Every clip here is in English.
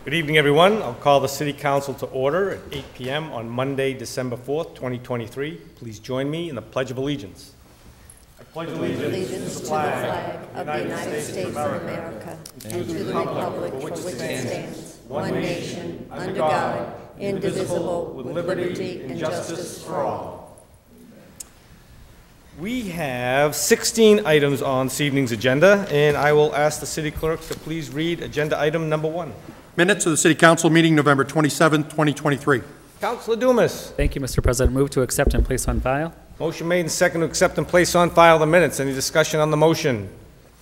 Good evening, everyone. I'll call the City Council to order at 8 p.m. on Monday, December 4th, 2023. Please join me in the Pledge of Allegiance. I pledge allegiance to the flag of the United States of America and to the republic for which it stands, one nation, under God, indivisible, with liberty and justice for all. We have 16 items on this evening's agenda, and I will ask the City Clerk to please read agenda item number 1. Minutes of the City Council meeting November 27, 2023. Councilor Dumas. Thank you, Mr. President. Move to accept and place on file. Motion made and second to accept and place on file the minutes. Any discussion on the motion?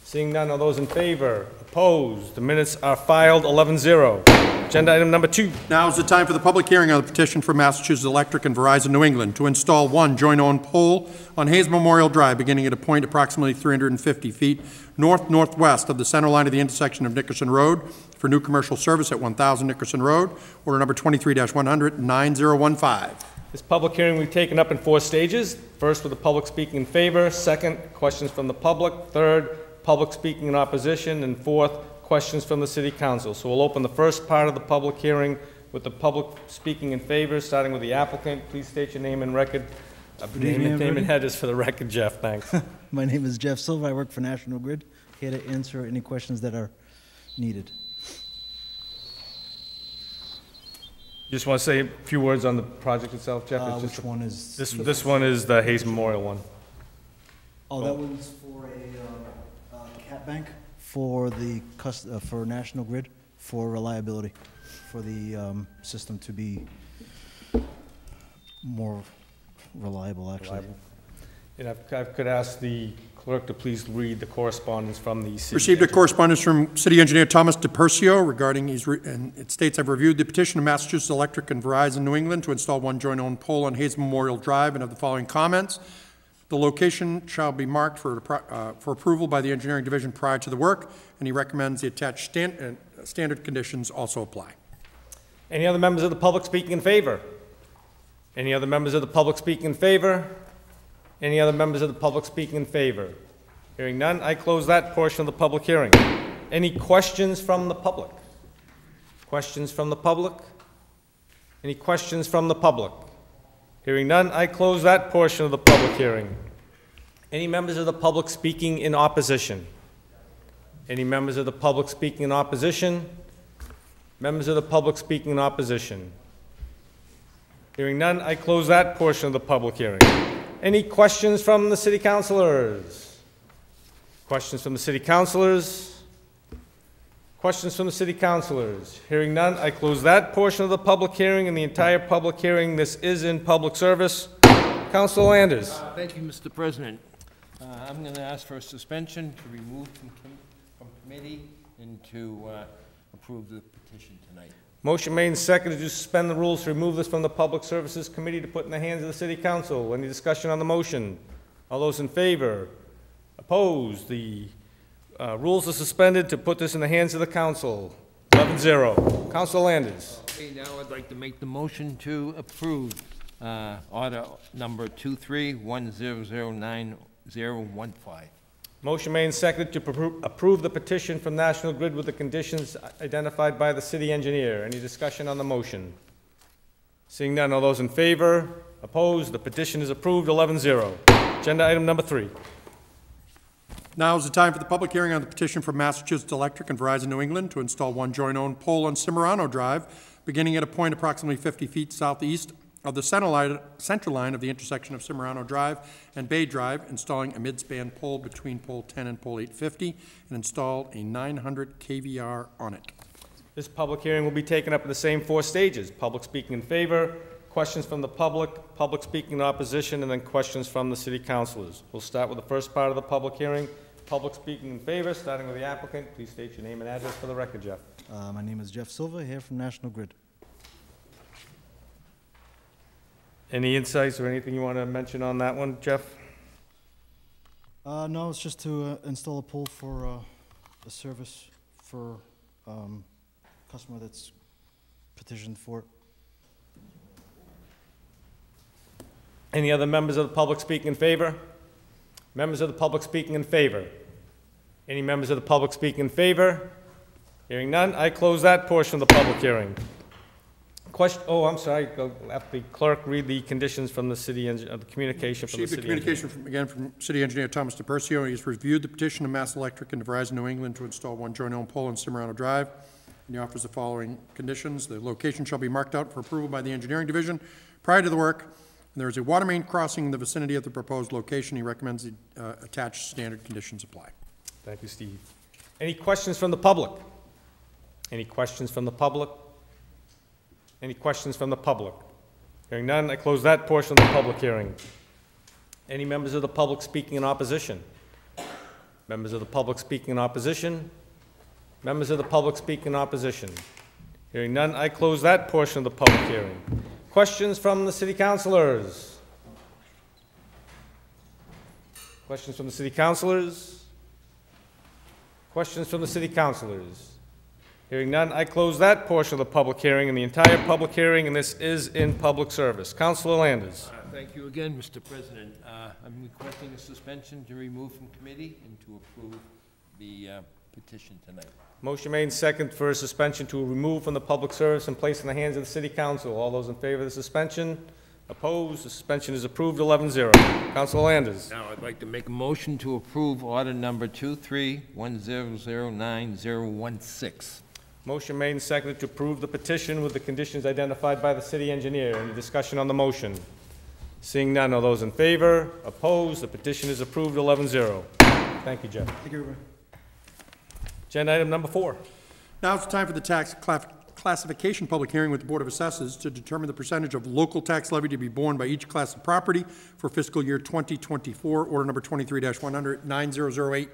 Seeing none, all those in favor? Opposed? The minutes are filed 11-0. Agenda item number 2. Now is the time for the public hearing on the petition for Massachusetts Electric and Verizon New England to install one joint-owned pole on Hayes Memorial Drive beginning at a point approximately 350 feet north-northwest of the center line of the intersection of Nickerson Road for new commercial service at 1000 Nickerson Road, order number 23-100, 9015. This public hearing we've taken up in 4 stages. First, with the public speaking in favor. Second, questions from the public. Third, public speaking in opposition. And fourth, questions from the City Council. So we'll open the first part of the public hearing with the public speaking in favor, starting with the applicant. Please state your name and record. Name and headers for the record, Jeff. Thanks. My name is Jeff Silva. I work for National Grid. Here to answer any questions that are needed. Just want to say a few words on the project itself, Jeff. It's Which one is? This one is the Hayes Memorial one. Oh, that one's for a cat bank for the for National Grid for reliability, for the system to be more reliable, actually. And I could ask the clerk to please read the correspondence from the city. Received a correspondence from City Engineer Thomas DePercio regarding, and it states, I've reviewed the petition of Massachusetts Electric and Verizon New England to install one joint-owned pole on Hayes Memorial Drive and have the following comments. The location shall be marked for approval by the Engineering Division prior to the work, and he recommends the attached standard conditions also apply. Any other members of the public speaking in favor? Any other members of the public speaking in favor? Any other members of the public speaking in favor? Hearing none, I close that portion of the public hearing. Any questions from the public? Questions from the public? Any questions from the public? Hearing none, I close that portion of the public hearing. Any members of the public speaking in opposition? Any members of the public speaking in opposition? Members of the public speaking in opposition? Hearing none, I close that portion of the public hearing. Any questions from the city councilors? Questions from the city councilors? Questions from the city councilors? Hearing none, I close that portion of the public hearing and the entire public hearing. This is in public service. Councilor Landers. Thank you, Mr. President. I'm going to ask for a suspension to remove from committee and to approve the petition tonight. Motion made and seconded to suspend the rules to remove this from the Public Services Committee to put in the hands of the City Council. Any discussion on the motion? All those in favor? Opposed? The rules are suspended to put this in the hands of the Council. 11-0. Councilor Landers. Okay, now I'd like to make the motion to approve order number 23-1009-015. Motion made and seconded to approve the petition from National Grid with the conditions identified by the city engineer. Any discussion on the motion? Seeing none, all those in favor? Opposed? The petition is approved, 11-0. Agenda item number 3. Now is the time for the public hearing on the petition from Massachusetts Electric and Verizon New England to install one joint-owned pole on Cimarano Drive, beginning at a point approximately 50 feet southeast of the center line of the intersection of Cimarano Drive and Bay Drive, installing a mid-span pole between pole 10 and pole 850, and install a 900 kVR on it. This public hearing will be taken up in the same 4 stages. Public speaking in favor, questions from the public speaking in opposition, and then questions from the city councilors. We'll start with the first part of the public hearing. Public speaking in favor, starting with the applicant. Please state your name and address for the record, Jeff. My name is Jeff Silva, here from National Grid. Any insights or anything you want to mention on that one, Jeff? No, it's just to install a pole for a service for customer that's petitioned for it. Any other members of the public speaking in favor? Members of the public speaking in favor? Any members of the public speaking in favor? Hearing none, I close that portion of the public hearing. Question, oh, I'm sorry, go, have the clerk read the conditions from the city, the communication from the Received city a communication from City Engineer Thomas DePercio. He has reviewed the petition of Mass Electric and Verizon New England to install one joint-owned pole on Cimarano Drive, and he offers the following conditions. The location shall be marked out for approval by the Engineering Division prior to the work, and there is a water main crossing in the vicinity of the proposed location. He recommends the attached standard conditions apply. Thank you, Steve. Any questions from the public? Any questions from the public? Any questions from the public? Hearing none, I close that portion of the public hearing. Any members of the public speaking in opposition? Members of the public speaking in opposition? Members of the public speaking in opposition? Hearing none, I close that portion of the public hearing. Questions from the city councilors? Questions from the city councilors? Questions from the city councilors? Hearing none, I close that portion of the public hearing and the entire public hearing, and this is in public service. Councilor Landers. Thank you again, Mr. President. I'm requesting a suspension to remove from committee and to approve the petition tonight. Motion made and second for a suspension to remove from the public service and place in the hands of the city council. All those in favor of the suspension? Opposed? The suspension is approved, 11-0. Councilor Landers. Now, I'd like to make a motion to approve order number 23-1009-016. Motion made and seconded to approve the petition with the conditions identified by the city engineer. Any discussion on the motion? Seeing none, all those in favor? Opposed? The petition is approved, 11-0. Thank you, Jeff. Thank you, everybody. Agenda item number 4. Now it's time for the tax classification public hearing with the Board of Assessors to determine the percentage of local tax levy to be borne by each class of property for fiscal year 2024, order number 23-100, 9008.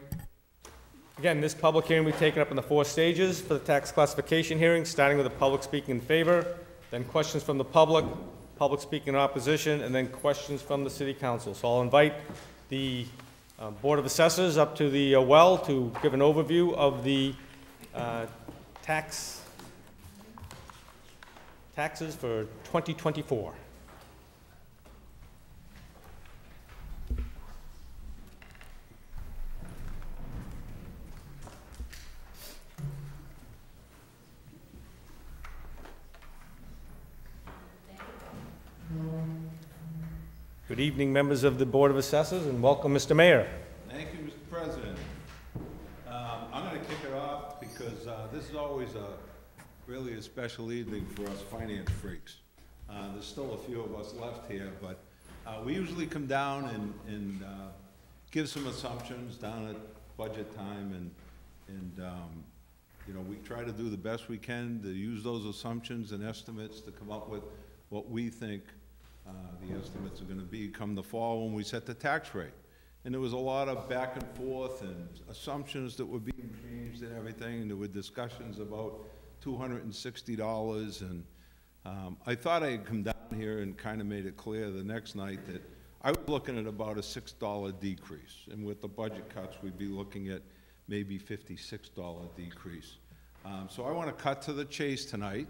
Again, this public hearing will be taken up in the 4 stages for the tax classification hearing, starting with the public speaking in favor, then questions from the public speaking in opposition, and then questions from the city council. So I'll invite the Board of Assessors up to the well to give an overview of the taxes for 2024. Good evening, members of the Board of Assessors, and welcome, Mr. Mayor. Thank you, Mr. President. I'm going to kick it off because this is always really a special evening for us finance freaks. There's still a few of us left here, but we usually come down and give some assumptions down at budget time, and you know, we try to do the best we can to use those assumptions and estimates to come up with what we think the estimates are going to be come the fall when we set the tax rate. And there was a lot of back and forth and assumptions that were being changed and everything, and there were discussions about $260, and I thought I'd come down here and kind of made it clear the next night that I was looking at about a $6 decrease, and with the budget cuts we'd be looking at maybe $56 decrease. So I want to cut to the chase tonight.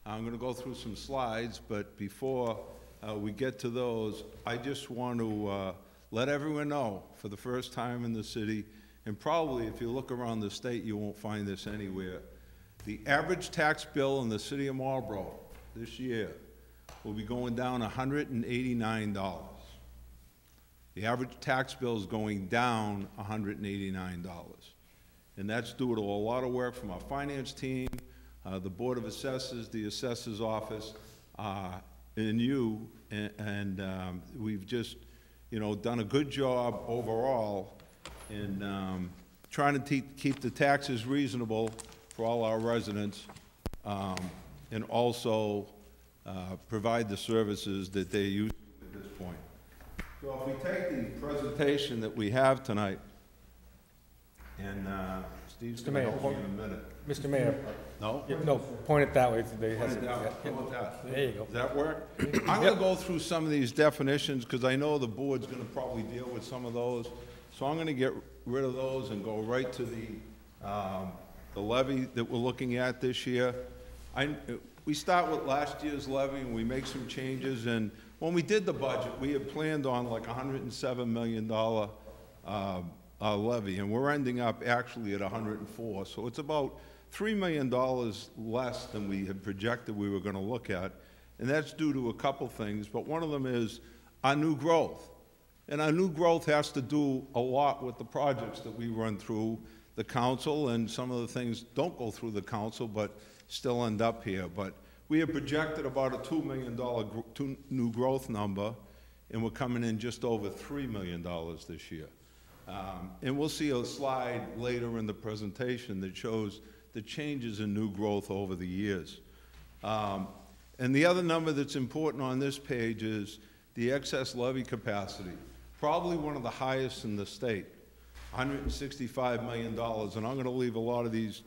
I'm going to go through some slides, but before we get to those, I just want to let everyone know, for the first time in the city, and probably if you look around the state, you won't find this anywhere, the average tax bill in the city of Marlborough this year will be going down $189. The average tax bill is going down $189. And that's due to a lot of work from our finance team, the Board of Assessors, the Assessor's Office, and you, and we've just, you know, done a good job overall in trying to keep the taxes reasonable for all our residents, and also provide the services that they use at this point. So if we take the presentation that we have tonight, and Steve's going to help me in a minute. Mr. Mayor. No? Yeah, no, point it that way. They Point it down. How about that? There you go. Does that work? I'm going to go through some of these definitions because I know the board's going to probably deal with some of those. So I'm going to get rid of those and go right to the levy that we're looking at this year. We start with last year's levy and we make some changes. And when we did the budget, we had planned on like $107 million levy, and we're ending up actually at 104. So it's about $3 million less than we had projected we were going to look at, and that's due to a couple things, but one of them is our new growth. And our new growth has to do a lot with the projects that we run through the council, and some of the things don't go through the council, but still end up here. But we have projected about a $2 million new growth number, and we're coming in just over $3 million this year. And we'll see a slide later in the presentation that shows the changes in new growth over the years. And the other number that's important on this page is the excess levy capacity, probably one of the highest in the state, $165 million. And I'm going to leave a lot of these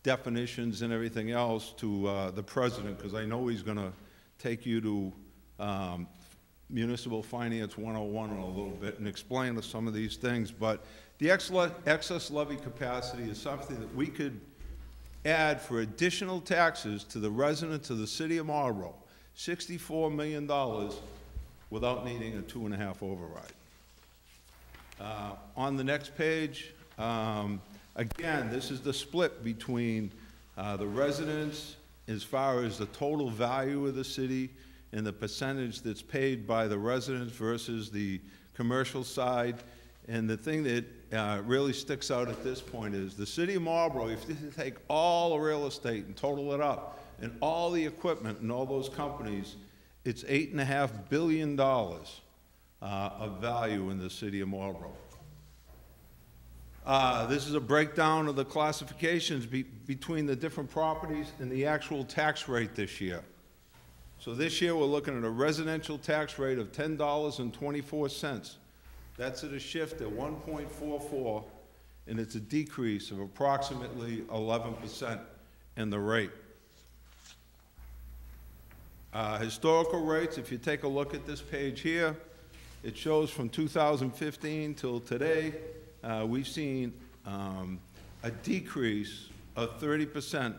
definitions and everything else to the president, because I know he's going to take you to Municipal Finance 101 in a little bit and explain some of these things. But the excess levy capacity is something that we could add for additional taxes to the residents of the city of Marlborough, $64 million without needing a 2.5 override. On the next page, again, this is the split between the residents as far as the total value of the city and the percentage that's paid by the residents versus the commercial side. And the thing that really sticks out at this point is the city of Marlborough, if you take all the real estate and total it up, and all the equipment and all those companies, it's $8.5 billion of value in the city of Marlborough. This is a breakdown of the classifications between the different properties and the actual tax rate this year. So this year we're looking at a residential tax rate of $10.24. That's at a shift at 1.44, and it's a decrease of approximately 11% in the rate. Historical rates, if you take a look at this page here, it shows from 2015 till today, we've seen a decrease of 30%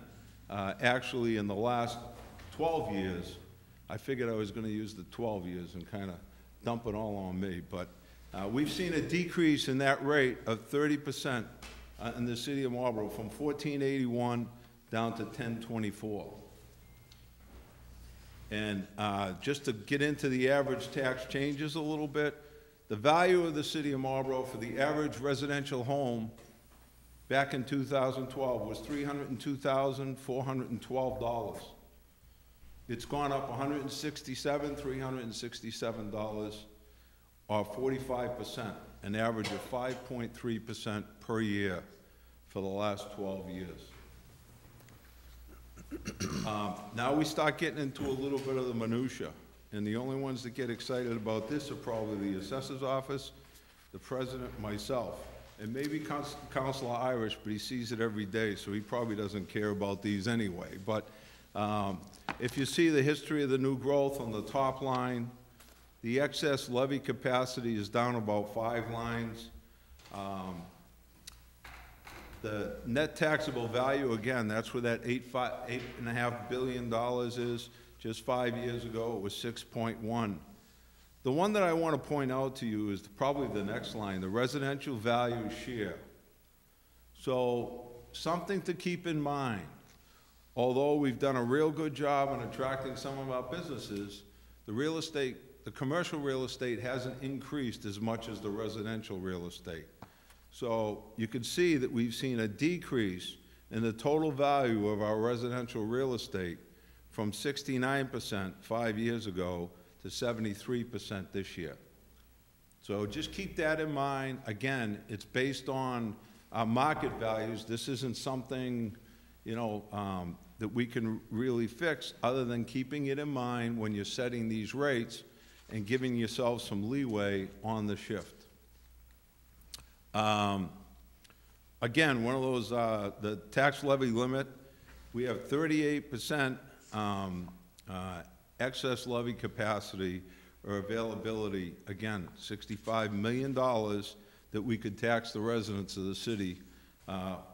actually in the last 12 years. I figured I was going to use the 12 years and kind of dump it all on me, but we've seen a decrease in that rate of 30% in the city of Marlborough from 1481 down to 1024. And just to get into the average tax changes a little bit, the value of the city of Marlborough for the average residential home back in 2012 was $302,412. It's gone up $367, or 45%, an average of 5.3% per year for the last 12 years. Now we start getting into a little bit of the minutia, and the only ones that get excited about this are probably the assessor's office, the president, myself, and maybe Councilor Irish, but he sees it every day, so he probably doesn't care about these anyway. But if you see the history of the new growth on the top line, the excess levy capacity is down about 5 lines. The net taxable value, again, that's where that $8.5 billion is. Just 5 years ago, it was 6.1. The one that I want to point out to you is probably the next line, the residential value share. So something to keep in mind. Although we've done a real good job in attracting some of our businesses, the commercial real estate hasn't increased as much as the residential real estate. So you can see that we've seen a decrease in the total value of our residential real estate from 69% 5 years ago to 73% this year. So just keep that in mind. Again, it's based on our market values. This isn't something, you know, that we can really fix other than keeping it in mind when you're setting these rates and giving yourself some leeway on the shift. Again, one of those, the tax levy limit, we have 38% excess levy capacity or availability. Again, $65 million that we could tax the residents of the city,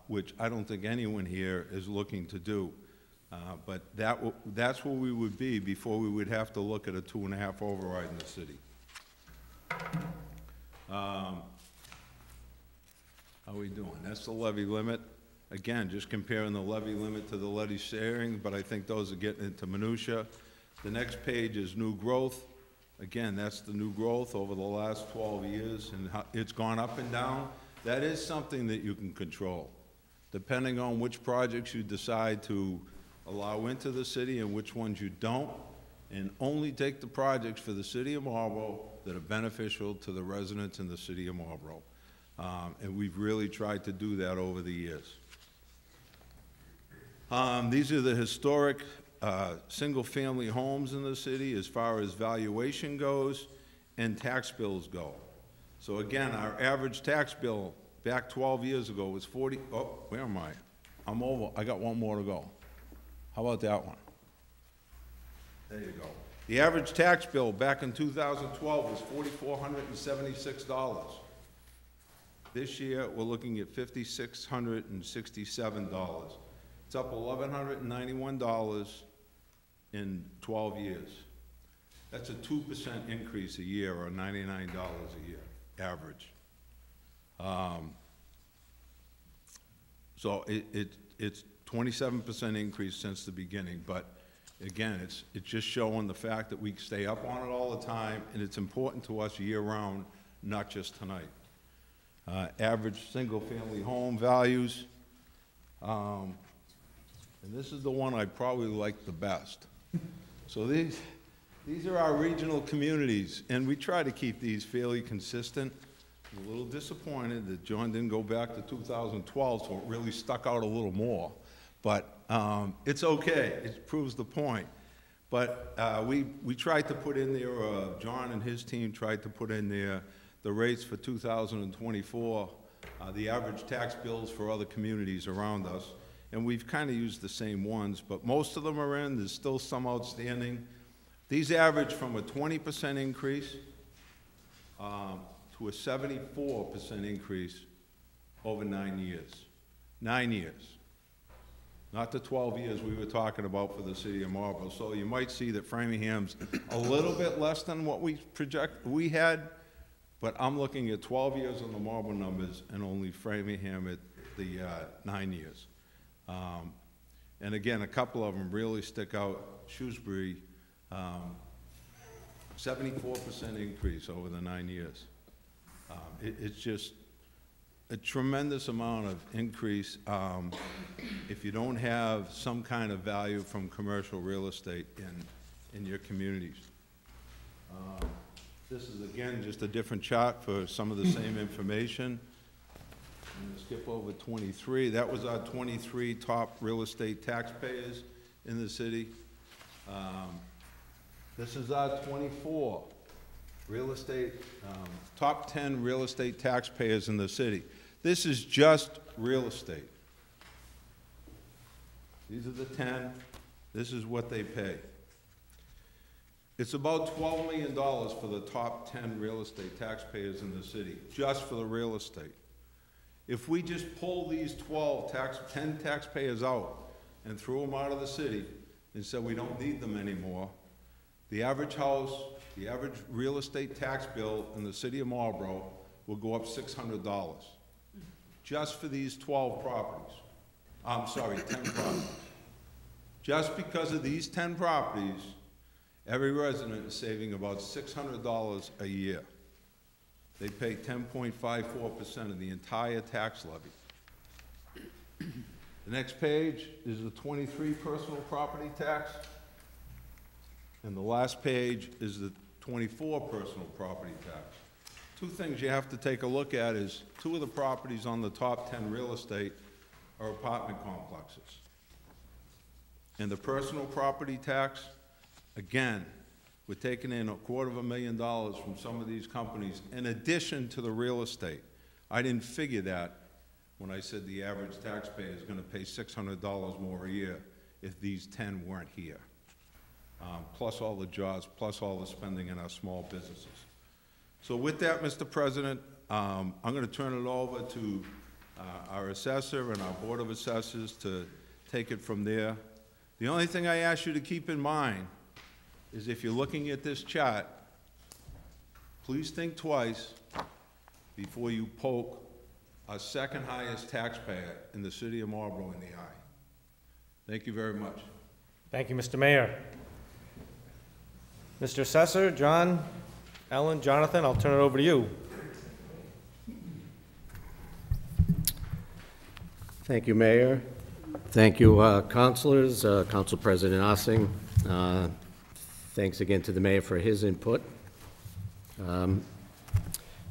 which I don't think anyone here is looking to do. But that's where we would be before we would have to look at a 2.5 override in the city. How we doing? That's the levy limit. Again, just comparing the levy limit to the levy sharing, but I think those are getting into minutia. The next page is new growth. Again, that's the new growth over the last 12 years, and how it's gone up and down. That is something that you can control, depending on which projects you decide to allow into the city and which ones you don't, and only take the projects for the city of Marlborough that are beneficial to the residents in the city of Marlborough. And we've really tried to do that over the years. These are the historic single-family homes in the city as far as valuation goes and tax bills go. So again, our average tax bill back 12 years ago was 40, oh, where am I? I'm over, I got one more to go. How about that one? There you go. The average tax bill back in 2012 was $4,476. This year, we're looking at $5,667. It's up $1,191 in 12 years. That's a 2% increase a year, or $99 a year, average. So it's 27% increase since the beginning, but again, it's just showing the fact that we stay up on it all the time, and it's important to us year-round, not just tonight. Average single-family home values, and this is the one I probably like the best. So these are our regional communities, and we try to keep these fairly consistent. I'm a little disappointed that John didn't go back to 2012, so it really stuck out a little more. But it's okay, it proves the point. But we tried to put in there, John and his team tried to put in there the rates for 2024, the average tax bills for other communities around us. And we've kind of used the same ones, but most of them are in. There's still some outstanding. These average from a 20% increase to a 74% increase over 9 years. 9 years. Not the 12 years we were talking about for the city of Marlborough. So you might see that Framingham's a little bit less than what we had, but I'm looking at 12 years on the Marlborough numbers and only Framingham at the 9 years. And again, a couple of them really stick out. Shrewsbury, 74% increase over the 9 years. It's just a tremendous amount of increase if you don't have some kind of value from commercial real estate in your communities. This is, again, just a different chart for some of the same information. I'm going to skip over 23. That was our 23 top real estate taxpayers in the city. This is our 24 real estate, top 10 real estate taxpayers in the city. This is just real estate. These are the 10. This is what they pay. It's about $12 million for the top 10 real estate taxpayers in the city, just for the real estate. If we just pull these 10 taxpayers out and threw them out of the city and said we don't need them anymore, the average house, the average real estate tax bill in the city of Marlborough will go up $600 just for these 12 properties. I'm sorry, 10 properties. Just because of these 10 properties, every resident is saving about $600 a year. They pay 10.54% of the entire tax levy. The next page is the 23 personal property tax. And the last page is the 24 personal property tax. Two things you have to take a look at is 2 of the properties on the top 10 real estate are apartment complexes. And the personal property tax, again, we're taking in $250,000 from some of these companies in addition to the real estate. I didn't figure that when I said the average taxpayer is going to pay $600 more a year if these 10 weren't here. Plus all the jobs, plus all the spending in our small businesses. So with that, Mr. President, I'm going to turn it over to our assessor and our Board of Assessors to take it from there. The only thing I ask you to keep in mind is if you're looking at this chart, please think twice before you poke a second highest taxpayer in the city of Marlborough in the eye. Thank you very much. Thank you, Mr. Mayor. Mr. Assessor, John, Ellen, Jonathan, I'll turn it over to you. Thank you, Mayor. Thank you, councilors, Council President Ossing. Thanks again to the Mayor for his input.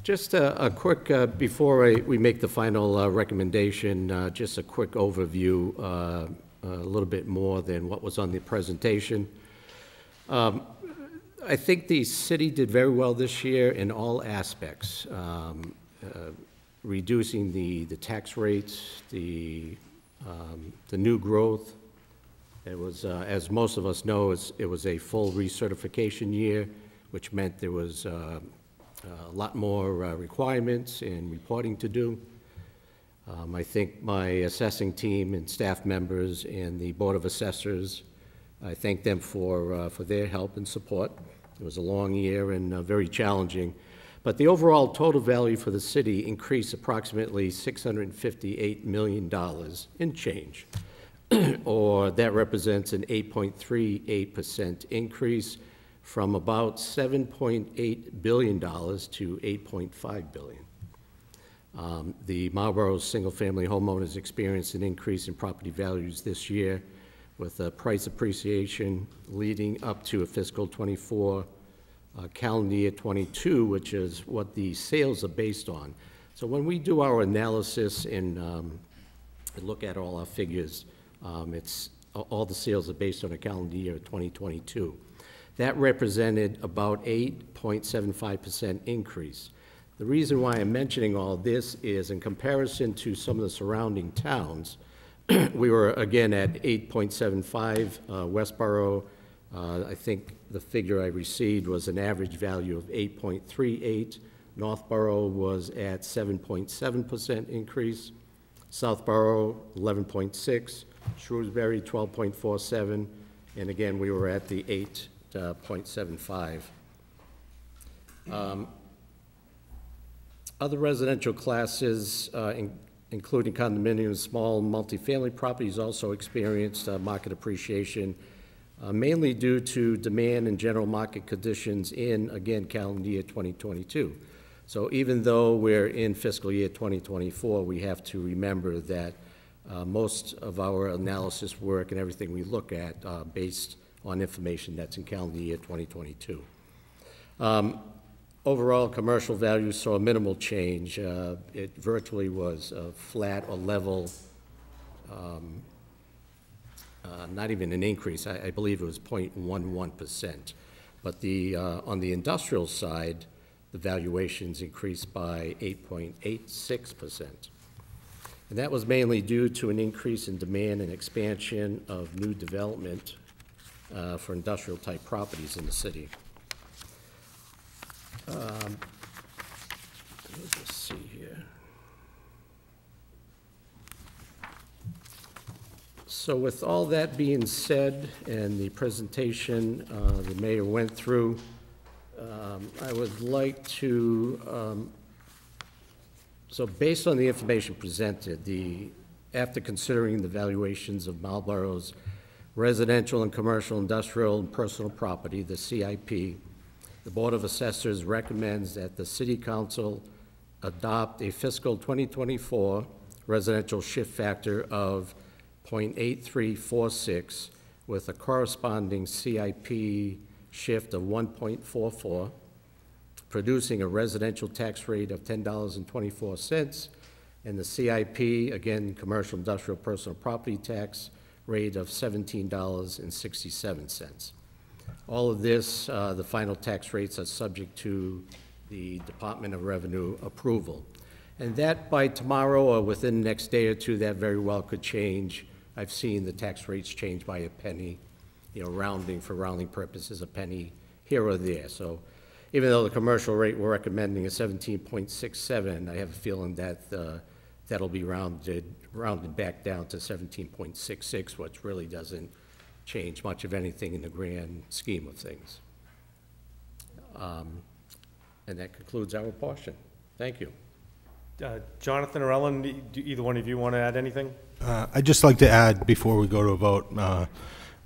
Just a quick, before we make the final recommendation, just a quick overview, a little bit more than what was on the presentation. I think the city did very well this year in all aspects, reducing the tax rates, the new growth. It was, as most of us know, it was a full recertification year, which meant there was a lot more requirements and reporting to do. I think my assessing team and staff members and the Board of Assessors, I thank them for their help and support. It was a long year and very challenging. But the overall total value for the city increased approximately $658 million in change, or that represents an 8.38% increase from about $7.8 billion to $8.5 billion. The Marlborough single-family homeowners experienced an increase in property values this year with a price appreciation leading up to a fiscal 24, calendar year 22, which is what the sales are based on. So when we do our analysis and look at all our figures, it's all the sales are based on a calendar year of 2022. That represented about 8.75% increase. The reason why I'm mentioning all this is in comparison to some of the surrounding towns, we were again at 8.75. Westboro, I think the figure I received was an average value of 8.38. Northborough was at 7.7% increase. Southborough, 11.6. Shrewsbury, 12.47. And again, we were at the 8.75. Other residential classes, including condominiums, small multifamily properties, also experienced market appreciation, mainly due to demand and general market conditions in, again, calendar year 2022. So even though we're in fiscal year 2024, we have to remember that most of our analysis work and everything we look at based on information that's in calendar year 2022. Overall, commercial values saw a minimal change. It virtually was flat or level, not even an increase. I believe it was 0.11%. But on the industrial side, the valuations increased by 8.86%. And that was mainly due to an increase in demand and expansion of new development for industrial-type properties in the city. Let me just see here. So with all that being said and the presentation the mayor went through, I would like to, so based on the information presented, after considering the valuations of Marlborough's residential and commercial, industrial, and personal property, the CIP, the Board of Assessors recommends that the City Council adopt a fiscal 2024 residential shift factor of 0.8346 with a corresponding CIP shift of 1.44, producing a residential tax rate of $10.24, and the CIP, again, commercial, industrial, personal property tax rate of $17.67. All of this, the final tax rates are subject to the Department of Revenue approval. And that by tomorrow or within the next day or two, that very well could change. I've seen the tax rates change by a penny, rounding for rounding purposes, a penny here or there. So even though the commercial rate we're recommending is 17.67, I have a feeling that that'll be rounded back down to 17.66, which really doesn't change much of anything in the grand scheme of things. And that concludes our portion. Thank you. Jonathan or Ellen, do either one of you want to add anything? I'd just like to add, before we go to a vote,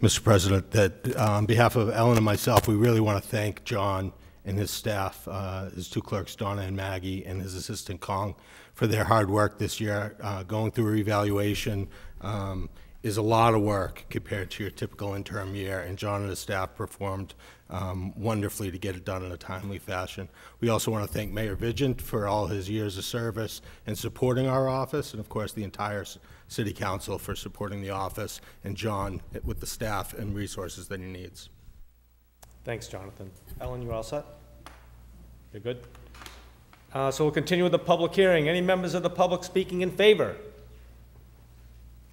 Mr. President, that on behalf of Ellen and myself, we really want to thank John and his staff, his two clerks, Donna and Maggie, and his assistant, Kong, for their hard work this year. Going through a revaluation is a lot of work compared to your typical interim year, and John and his staff performed wonderfully to get it done in a timely fashion. We also want to thank Mayor Vigent for all his years of service and supporting our office, and of course the entire City Council for supporting the office, and John with the staff and resources that he needs. Thanks, Jonathan. Ellen, you all set? You're good? So we'll continue with the public hearing. Any members of the public speaking in favor?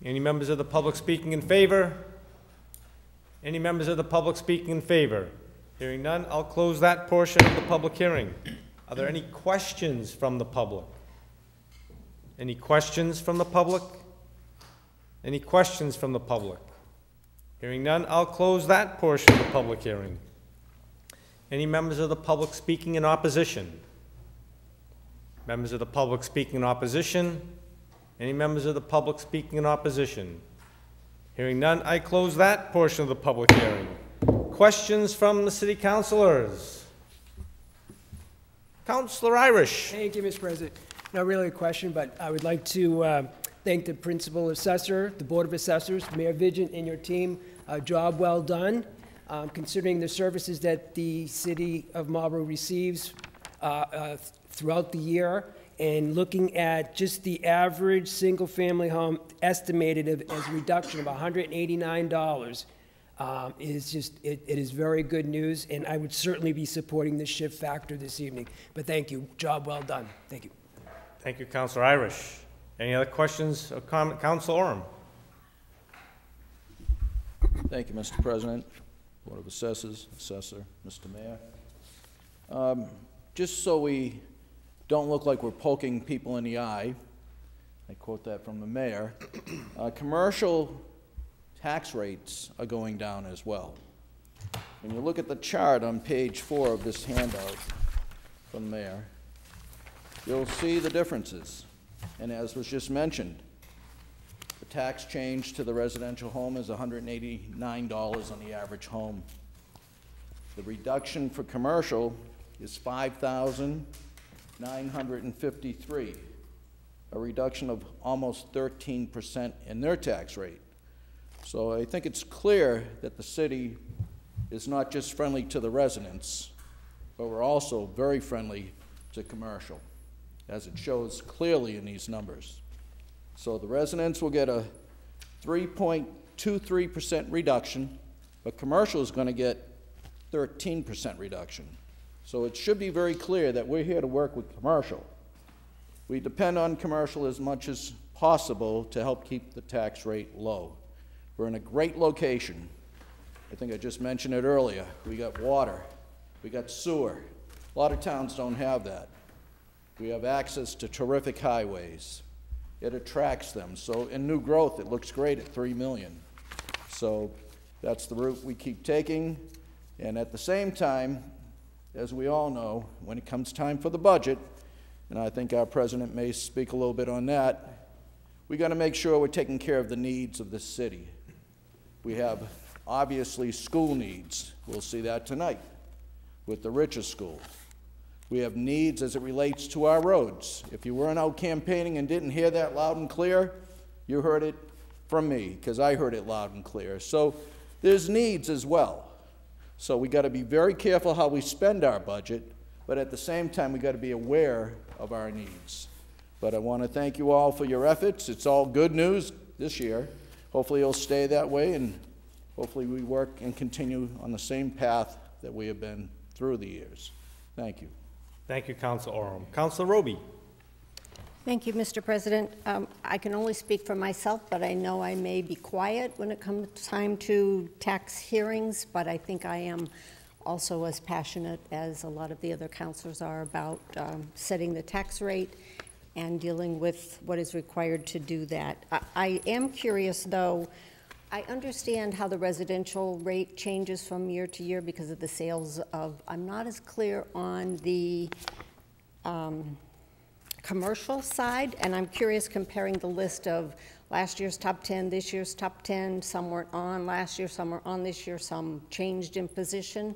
Any members of the public speaking in favor? Any members of the public speaking in favor? Hearing none, I'll close that portion of the public hearing. Are there any questions from the public? Any questions from the public? Any questions from the public? Hearing none, I'll close that portion of the public hearing. Any members of the public speaking in opposition? Members of the public speaking in opposition? Any members of the public speaking in opposition? Hearing none, I close that portion of the public hearing. Questions from the city councilors? Councilor Irish. Thank you, Mr. President. Not really a question, but I would like to thank the principal assessor, the Board of Assessors, Mayor Vigent, and your team. Job well done, considering the services that the city of Marlborough receives throughout the year. And looking at just the average single-family home estimated as a reduction of $189 is just, it is very good news, and I would certainly be supporting the shift factor this evening. But thank you. Job well done. Thank you. Thank you, Councilor Irish. Any other questions or comment? Councilor Oram. Thank you, Mr. President, Board of Assessors, Assessor, Mr. Mayor. Just so we don't look like we're poking people in the eye, I quote that from the mayor, commercial tax rates are going down as well. When you look at the chart on page 4 of this handout from the mayor, you'll see the differences. And as was just mentioned, the tax change to the residential home is $189 on the average home. The reduction for commercial is $5,953, a reduction of almost 13% in their tax rate. So I think it's clear that the city is not just friendly to the residents, but we're also very friendly to commercial, as it shows clearly in these numbers. So the residents will get a 3.23% reduction, but commercial is going to get 13% reduction. So it should be very clear that we're here to work with commercial. We depend on commercial as much as possible to help keep the tax rate low. We're in a great location. I think I just mentioned it earlier. We got water, we got sewer. A lot of towns don't have that. We have access to terrific highways. It attracts them. So in new growth, it looks great at 3 million. So that's the route we keep taking. And at the same time, as we all know, when it comes time for the budget, and I think our president may speak a little bit on that, we got to make sure we're taking care of the needs of the city. We have obviously school needs. We'll see that tonight with the Richest School. We have needs as it relates to our roads. If you weren't out campaigning and didn't hear that loud and clear, you heard it from me, because I heard it loud and clear. So there's needs as well. So we got to be very careful how we spend our budget, but at the same time, we got to be aware of our needs. But I want to thank you all for your efforts. It's all good news this year. Hopefully it'll stay that way, and hopefully we work and continue on the same path that we have been through the years. Thank you. Thank you, Councilor Oram. Councilor Roby. Thank you, Mr. President. I can only speak for myself, but I know I may be quiet when it comes time to tax hearings, but I think I am also as passionate as a lot of the other councilors are about setting the tax rate and dealing with what is required to do that. I am curious, though. I understand how the residential rate changes from year to year because of the sales of, I'm not as clear on the commercial side, and I'm curious comparing the list of last year's top 10, this year's top 10, some weren't on last year, some were on this year, some changed in position.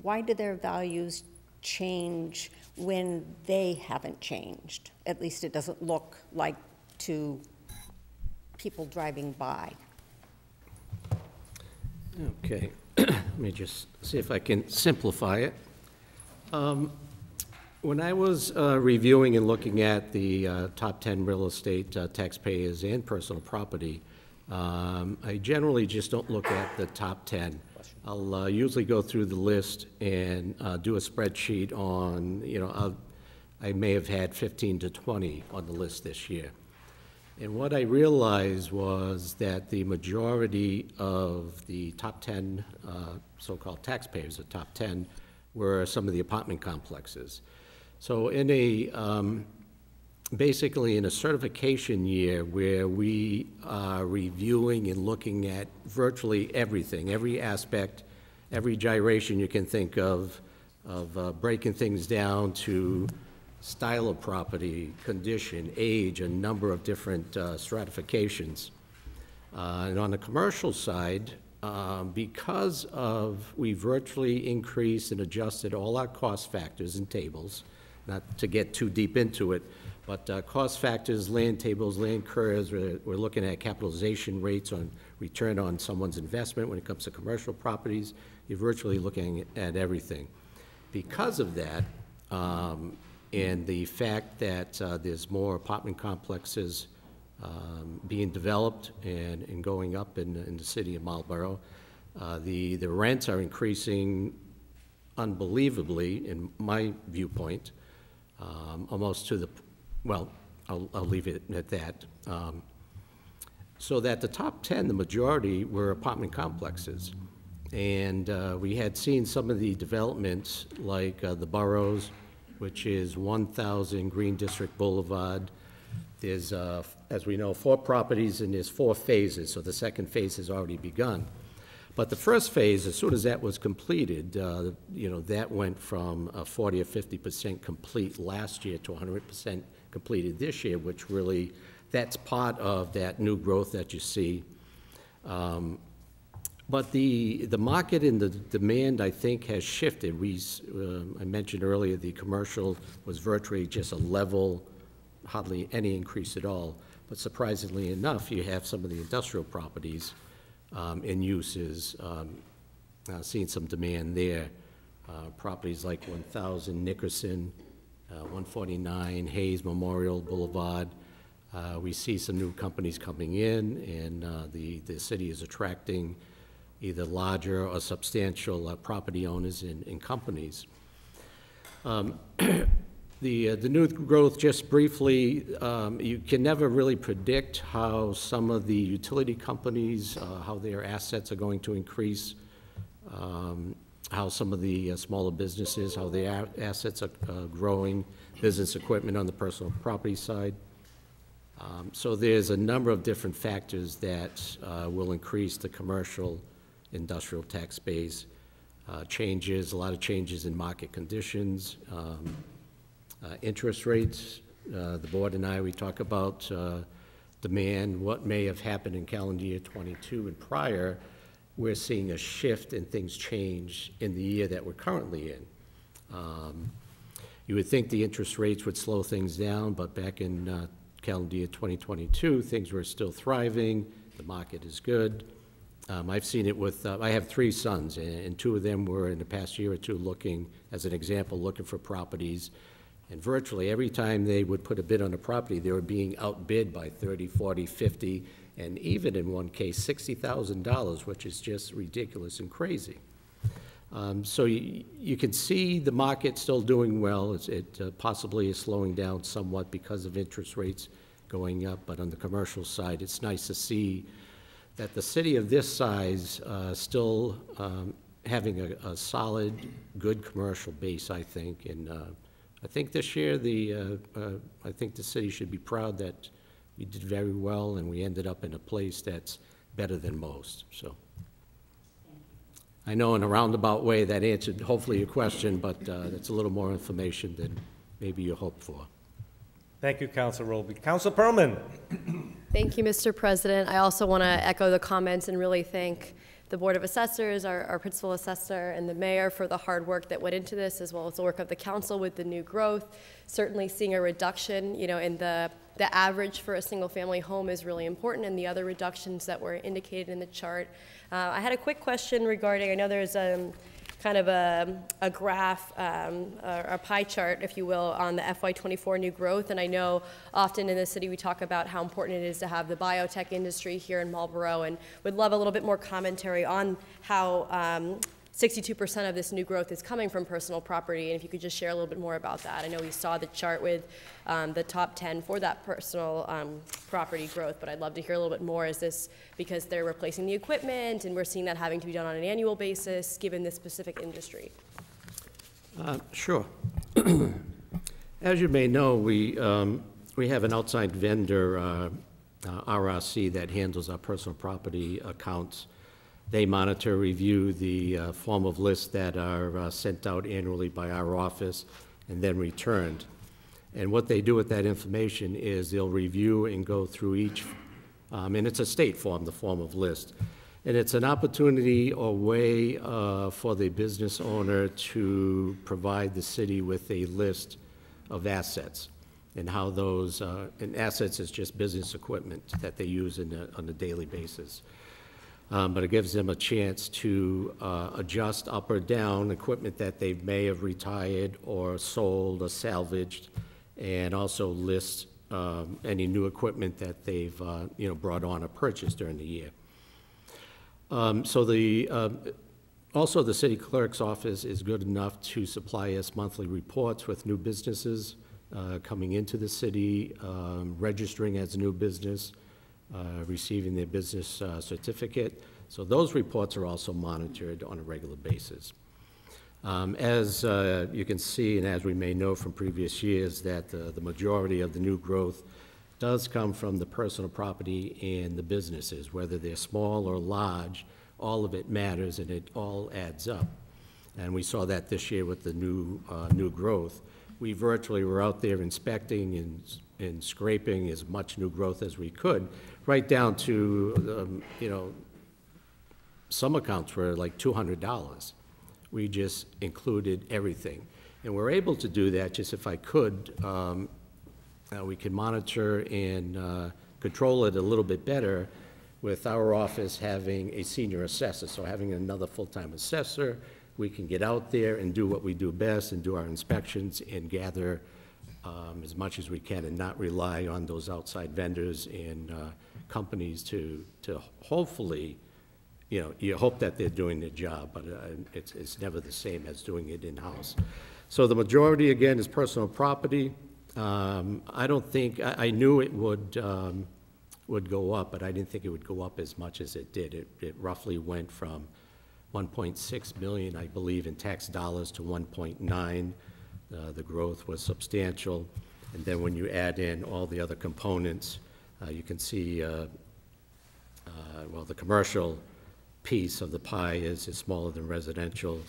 Why do their values change when they haven't changed? At least it doesn't look like to people driving by. Okay, let me just see if I can simplify it. When I was reviewing and looking at the top 10 real estate taxpayers and personal property, I generally just don't look at the top 10. I'll usually go through the list and do a spreadsheet on, I may have had 15 to 20 on the list this year. And what I realized was that the majority of the top 10 so-called taxpayers, the top 10, were some of the apartment complexes. So in basically in a certification year where we are reviewing and looking at virtually everything, every aspect, every gyration you can think of breaking things down to style of property, condition, age, a number of different stratifications. And on the commercial side, because we virtually increased and adjusted all our cost factors and tables, not to get too deep into it, but cost factors, land tables, land curves, we're looking at capitalization rates on return on someone's investment when it comes to commercial properties. You're virtually looking at everything. Because of that, and the fact that there's more apartment complexes being developed and going up in the city of Marlborough, the rents are increasing unbelievably, in my viewpoint, almost to the, well, I'll leave it at that. So that the top 10, the majority were apartment complexes. And we had seen some of the developments like the boroughs, which is 1,000 Green District Boulevard. There's, as we know, 4 properties and there's 4 phases, so the second phase has already begun. But the first phase, as soon as that was completed, that went from 40 or 50% complete last year to 100% completed this year, which really, that's part of that new growth that you see. But the market and the demand, I think, has shifted. I mentioned earlier the commercial was virtually just a level, hardly any increase at all. But surprisingly enough, you have some of the industrial properties in uses, seeing some demand there. Properties like 1,000 Nickerson, 149 Hayes Memorial Boulevard. We see some new companies coming in, and the city is attracting either larger or substantial property owners and companies. The new growth, just briefly, you can never really predict how some of the utility companies, how their assets are going to increase, how some of the smaller businesses, how their assets are growing, business equipment on the personal property side. So there's a number of different factors that will increase the commercial industrial tax base, a lot of changes in market conditions, interest rates. The board and I, we talk about demand, what may have happened in calendar year 22 and prior. We're seeing a shift and things change in the year that we're currently in. You would think the interest rates would slow things down, but back in calendar year 2022, things were still thriving. The market is good. I've seen it with, I have 3 sons, and 2 of them were in the past year or 2 looking, as an example, looking for properties. And virtually every time they would put a bid on a property, they were being outbid by 30, 40, 50, and even in one case, $60,000, which is just ridiculous and crazy. So you can see the market still doing well. It possibly is slowing down somewhat because of interest rates going up, but on the commercial side, it's nice to see that the city of this size still having a solid, good commercial base, I think. And I think this year, I think the city should be proud that we did very well and we ended up in a place that's better than most. So I know in a roundabout way that answered hopefully your question, but that's a little more information than maybe you hoped for. Thank you, Council Roby. Council Perlman. Thank you, Mr. President. I also want to echo the comments and really thank the Board of Assessors, our principal assessor, and the mayor for the hard work that went into this, as well as the work of the council with the new growth. Certainly seeing a reduction, in the average for a single-family home is really important, and the other reductions that were indicated in the chart. I had a quick question regarding, I know there's kind of a graph, or a pie chart, if you will, on the FY24 new growth. And I know often in the city we talk about how important it is to have the biotech industry here in Marlborough, and would love a little bit more commentary on how 62% of this new growth is coming from personal property, and if you could just share a little bit more about that. I know we saw the chart with the top 10 for that personal property growth, but I'd love to hear a little bit more. Is this because they're replacing the equipment and we're seeing that having to be done on an annual basis given this specific industry? Sure. As you may know, we have an outside vendor, RRC, that handles our personal property accounts. They monitor, review the form of lists that are sent out annually by our office and then returned. And what they do with that information is they'll review and go through each, and it's a state form, the form of list. And it's an opportunity or way for the business owner to provide the city with a list of assets and how those, and assets is just business equipment that they use on a daily basis. But it gives them a chance to adjust up or down equipment that they may have retired or sold or salvaged, and also list any new equipment that they've brought on or purchased during the year. Also the city clerk's office is good enough to supply us monthly reports with new businesses coming into the city, registering as a new business, receiving their business certificate. So those reports are also monitored on a regular basis. As you can see, and as we may know from previous years, that the majority of the new growth does come from the personal property and the businesses, whether they're small or large. All of it matters, and it all adds up. And we saw that this year with the new growth. We virtually were out there inspecting and scraping as much new growth as we could, right down to, some accounts were like $200. We just included everything. And we're able to do that, just if I could, we can monitor and control it a little bit better with our office having a senior assessor. So having another full-time assessor, we can get out there and do what we do best and do our inspections and gather as much as we can and not rely on those outside vendors and companies to hopefully, you hope that they're doing their job, but it's never the same as doing it in-house. So the majority, again, is personal property. I don't think, I knew it would go up, but I didn't think it would go up as much as it did. It roughly went from 1.6 million, I believe, in tax dollars to 1.9. The growth was substantial. And then when you add in all the other components, you can see, well, the commercial piece of the pie is smaller than residential.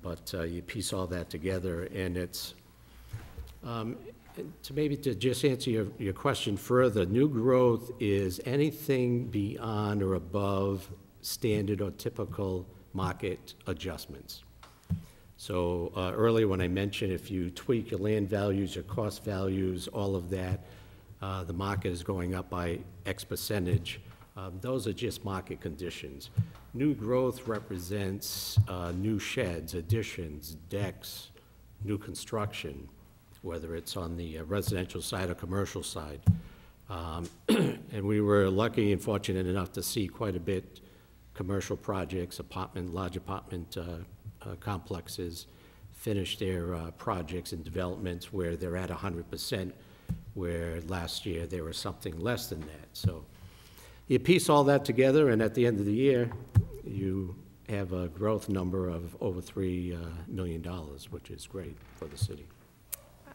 But you piece all that together, and it's, to just answer your question further, new growth is anything beyond or above standard or typical market adjustments. So earlier when I mentioned if you tweak your land values, your cost values, all of that, the market is going up by X percentage. Those are just market conditions. New growth represents new sheds, additions, decks, new construction, whether it's on the residential side or commercial side. And we were lucky and fortunate enough to see quite a bit commercial projects, large apartment complexes finish their projects and developments where they're at 100%, where last year they were something less than that. So you piece all that together, and at the end of the year, you have a growth number of over $3 million, which is great for the city.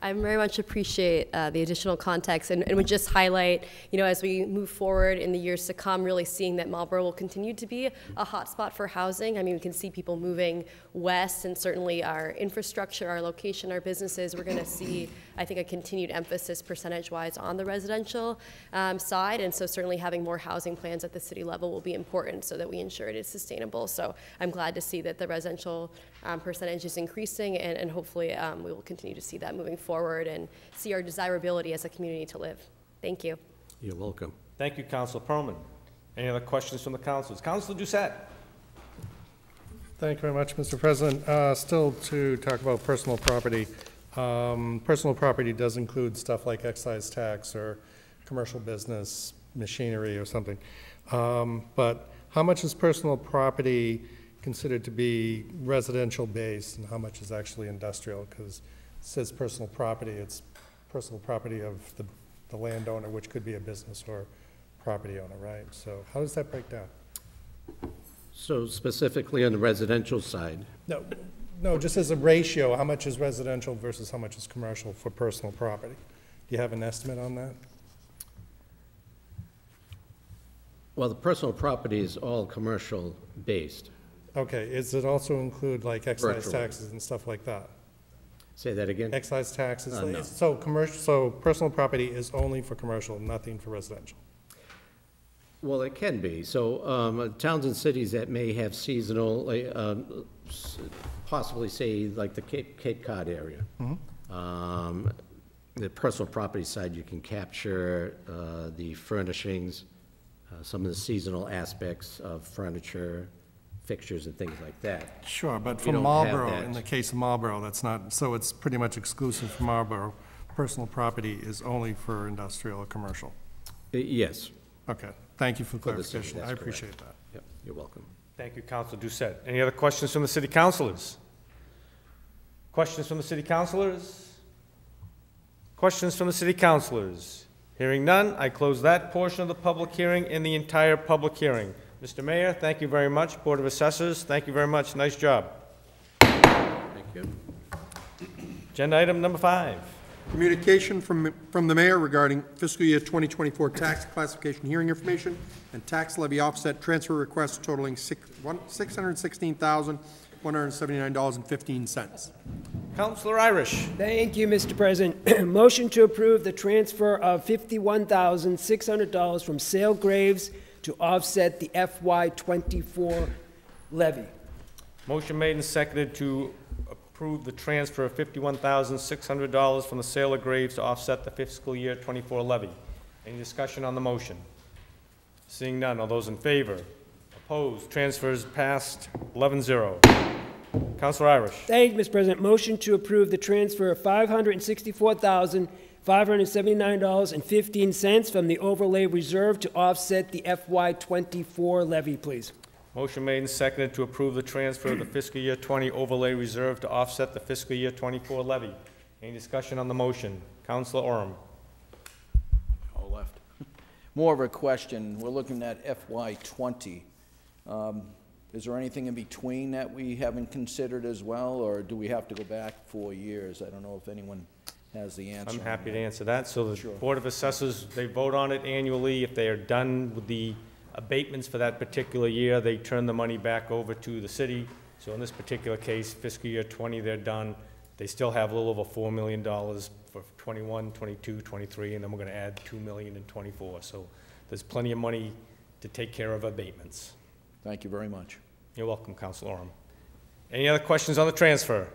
I very much appreciate the additional context and would just highlight, as we move forward in the years to come, really seeing that Marlborough will continue to be a hotspot for housing. I mean, we can see people moving west, and certainly our infrastructure, our location, our businesses, we're going to see, I think, a continued emphasis percentage-wise on the residential side, and so certainly having more housing plans at the city level will be important so that we ensure it is sustainable. So I'm glad to see that the residential percentage is increasing, and hopefully we will continue to see that moving forward and see our desirability as a community to live. Thank you. You're welcome. Thank you, Councilor Perlman. Any other questions from the councilors? Councilor Doucette. Thank you very much, Mr. President. Still to talk about personal property. Personal property does include stuff like excise tax or commercial business machinery or something. But how much is personal property considered to be residential based and how much is actually industrial? Because it says personal property, it's personal property of the landowner, which could be a business or property owner, right? So how does that break down? So specifically on the residential side? No, just as a ratio, how much is residential versus how much is commercial for personal property? Do you have an estimate on that? Well, the personal property is all commercial based. Okay, does it also include like excise Virtually. taxes and stuff like that? Say that again? Excise taxes, No. so personal property is only for commercial, nothing for residential. Well, it can be. So towns and cities that may have seasonal, possibly say like the Cape Cod area. The personal property side, you can capture the furnishings, some of the seasonal aspects of furniture, fixtures and things like that. Sure, but We for don't Marlborough, have that. in the case of Marlborough, that's not, so it's pretty much exclusive for Marlborough. Personal property is only for industrial or commercial. Yes. Okay, thank you for the For the city, clarification. that's I correct. appreciate that. Yep, you're welcome. Thank you, Councilor Doucette. Any other questions from the city councilors? Questions from the city councilors? Questions from the city councilors? Hearing none, I close that portion of the public hearing and the entire public hearing. Mr. Mayor, thank you very much. Board of Assessors, thank you very much. Nice job. Thank you. Agenda item number 5. Communication from the mayor regarding fiscal year 2024 tax classification hearing information and tax levy offset transfer requests totaling $616,179.15. Councilor Irish. Thank you, Mr. President. Motion to approve the transfer of $51,600 from sale graves to offset the FY24 levy. Motion made and seconded to approve the transfer of $51,600 from the sale of graves to offset the fiscal year 24 levy. Any discussion on the motion? Seeing none, all those in favor? Opposed? Transfers passed 11-0. Councilor Irish. Thank you, Mr. President. Motion to approve the transfer of $564,579.15 from the overlay reserve to offset the FY24 levy, please. Motion made and seconded to approve the transfer of the fiscal year 20 overlay reserve to offset the fiscal year 24 levy. Any discussion on the motion? Councilor Orem. All left. More of a question. We're looking at FY20. Is there anything in between that we haven't considered as well, or do we have to go back 4 years? I don't know if anyone has the answer. I'm happy to answer that. So the Sure. Board of Assessors, they vote on it annually. If they are done with the abatements for that particular year, they turn the money back over to the city. So in this particular case, fiscal year 20, they're done. They still have a little over $4 million for 21, 22, 23, and then we're going to add $2 million in 24. So there's plenty of money to take care of abatements. Thank you very much. You're welcome, Councilor Orem. Any other questions on the transfer?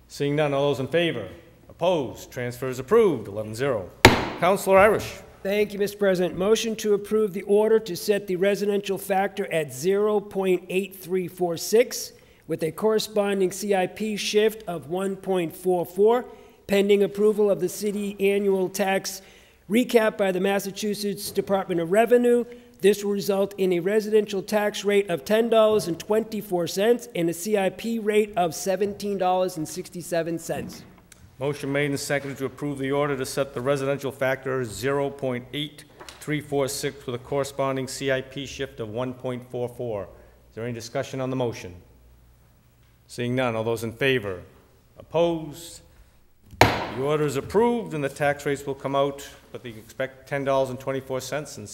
Seeing none, all those in favor? Opposed? Transfer is approved, 11-0. Councilor Irish. Thank you, Mr. President. Motion to approve the order to set the residential factor at 0.8346 with a corresponding CIP shift of 1.44, pending approval of the city annual tax recap by the Massachusetts Department of Revenue. This will result in a residential tax rate of $10.24 and a CIP rate of $17.67. Motion made and seconded to approve the order to set the residential factor 0.8346 with a corresponding CIP shift of 1.44. Is there any discussion on the motion? Seeing none, all those in favor? Opposed? The order is approved, and the tax rates will come out, but you can expect $10.24 and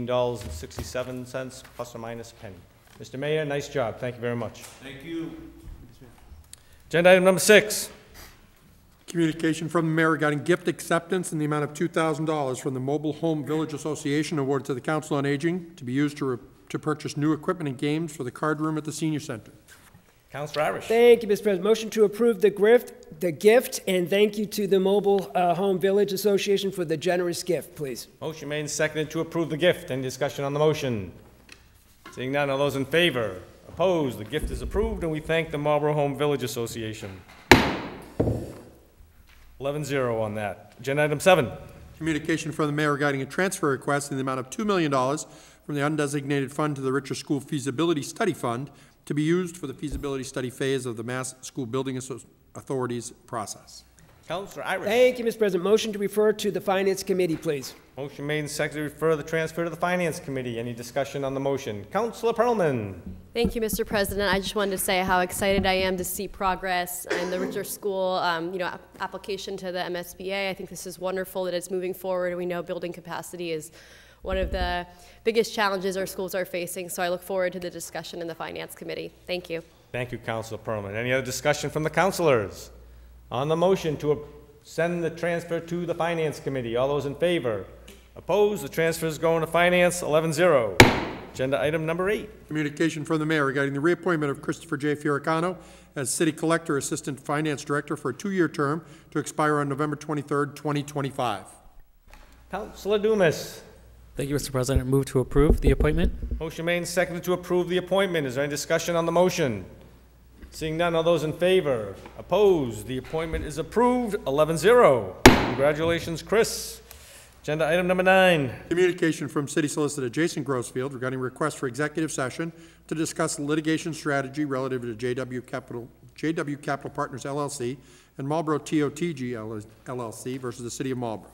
$17.67, plus or minus a penny. Mr. Mayor, nice job. Thank you very much. Thank you. Agenda item number 6. Communication from the mayor regarding gift acceptance in the amount of $2,000 from the Mobile Home Village Association awarded to the Council on Aging to be used to purchase new equipment and games for the card room at the senior center. Councilor Irish. Thank you, Mr. President. Motion to approve the gift, and thank you to the Mobile Home Village Association for the generous gift, please. Motion made and seconded to approve the gift. Any discussion on the motion? Seeing none, all those in favor? Opposed? The gift is approved, and we thank the Marlborough Home Village Association. 11-0 on that. Agenda item 7. Communication from the mayor regarding a transfer request in the amount of $2 million from the undesignated fund to the Richer School Feasibility Study Fund to be used for the feasibility study phase of the Mass School Building Authority's process. Councilor Irish. Thank you, Mr. President. Motion to refer to the Finance Committee, please. Motion made and seconded to refer the transfer to the Finance Committee. Any discussion on the motion? Councilor Perlman. Thank you, Mr. President. I just wanted to say how excited I am to see progress in the Richer School, application to the MSBA. I think this is wonderful that it's moving forward. We know building capacity is one of the biggest challenges our schools are facing, so I look forward to the discussion in the Finance Committee. Thank you. Thank you, Councilor Perlman. Any other discussion from the councilors? On the motion to send the transfer to the Finance Committee, all those in favor? Opposed? The transfer is going to Finance, 11-0. Agenda item number 8. Communication from the mayor regarding the reappointment of Christopher J. Fioricano as City Collector Assistant Finance Director for a 2-year term to expire on November 23rd, 2025. Councilor Dumas. Thank you, Mr. President. Move to approve the appointment. Motion made and seconded to approve the appointment. Is there any discussion on the motion? Seeing none, all those in favor? Opposed? The appointment is approved, 11-0. Congratulations, Chris. Agenda item number 9. Communication from City Solicitor Jason Grossfield regarding request for executive session to discuss litigation strategy relative to JW Capital Partners LLC and Marlborough TOTG LLC versus the City of Marlborough.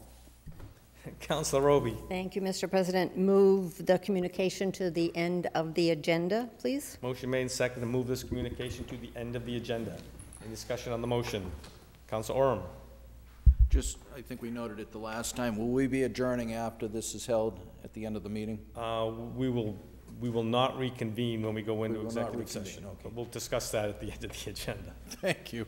Councilor Roby. Thank you, Mr. President. Move the communication to the end of the agenda, please. Motion made and seconded to move this communication to the end of the agenda. Any discussion on the motion? Councilor Oram. Just, I think we noted it the last time, will we be adjourning after this is held at the end of the meeting? We will not reconvene when we go into executive reconvene, session. okay. But we'll discuss that at the end of the agenda. Thank you.